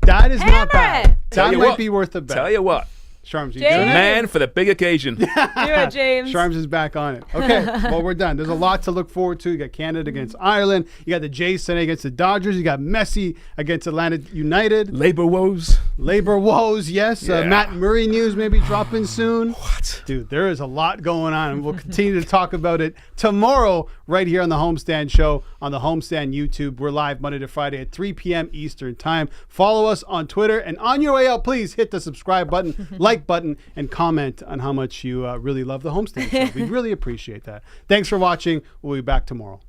That is not bad. it! Tell That you might what. be worth a bet. Tell you what, Sharms, you James. doing it? man for the big occasion. Do it, James. Sharms is back on it. Okay, well, we're done. There's a lot to look forward to. You got Canada against Ireland. You got the Jays tonight against the Dodgers. You got Messi against Atlanta United. Labor woes. Labor woes, yes. Yeah. Matt Murray news maybe dropping soon. What? Dude, there is a lot going on, and we'll continue to talk about it tomorrow right here on the Homestand Show on the Homestand YouTube. We're live Monday to Friday at 3 p.m. Eastern Time. Follow us on Twitter, and on your way out, please hit the subscribe button, like button, and comment on how much you really love the Homestand Show. We really appreciate that. Thanks for watching. We'll be back tomorrow.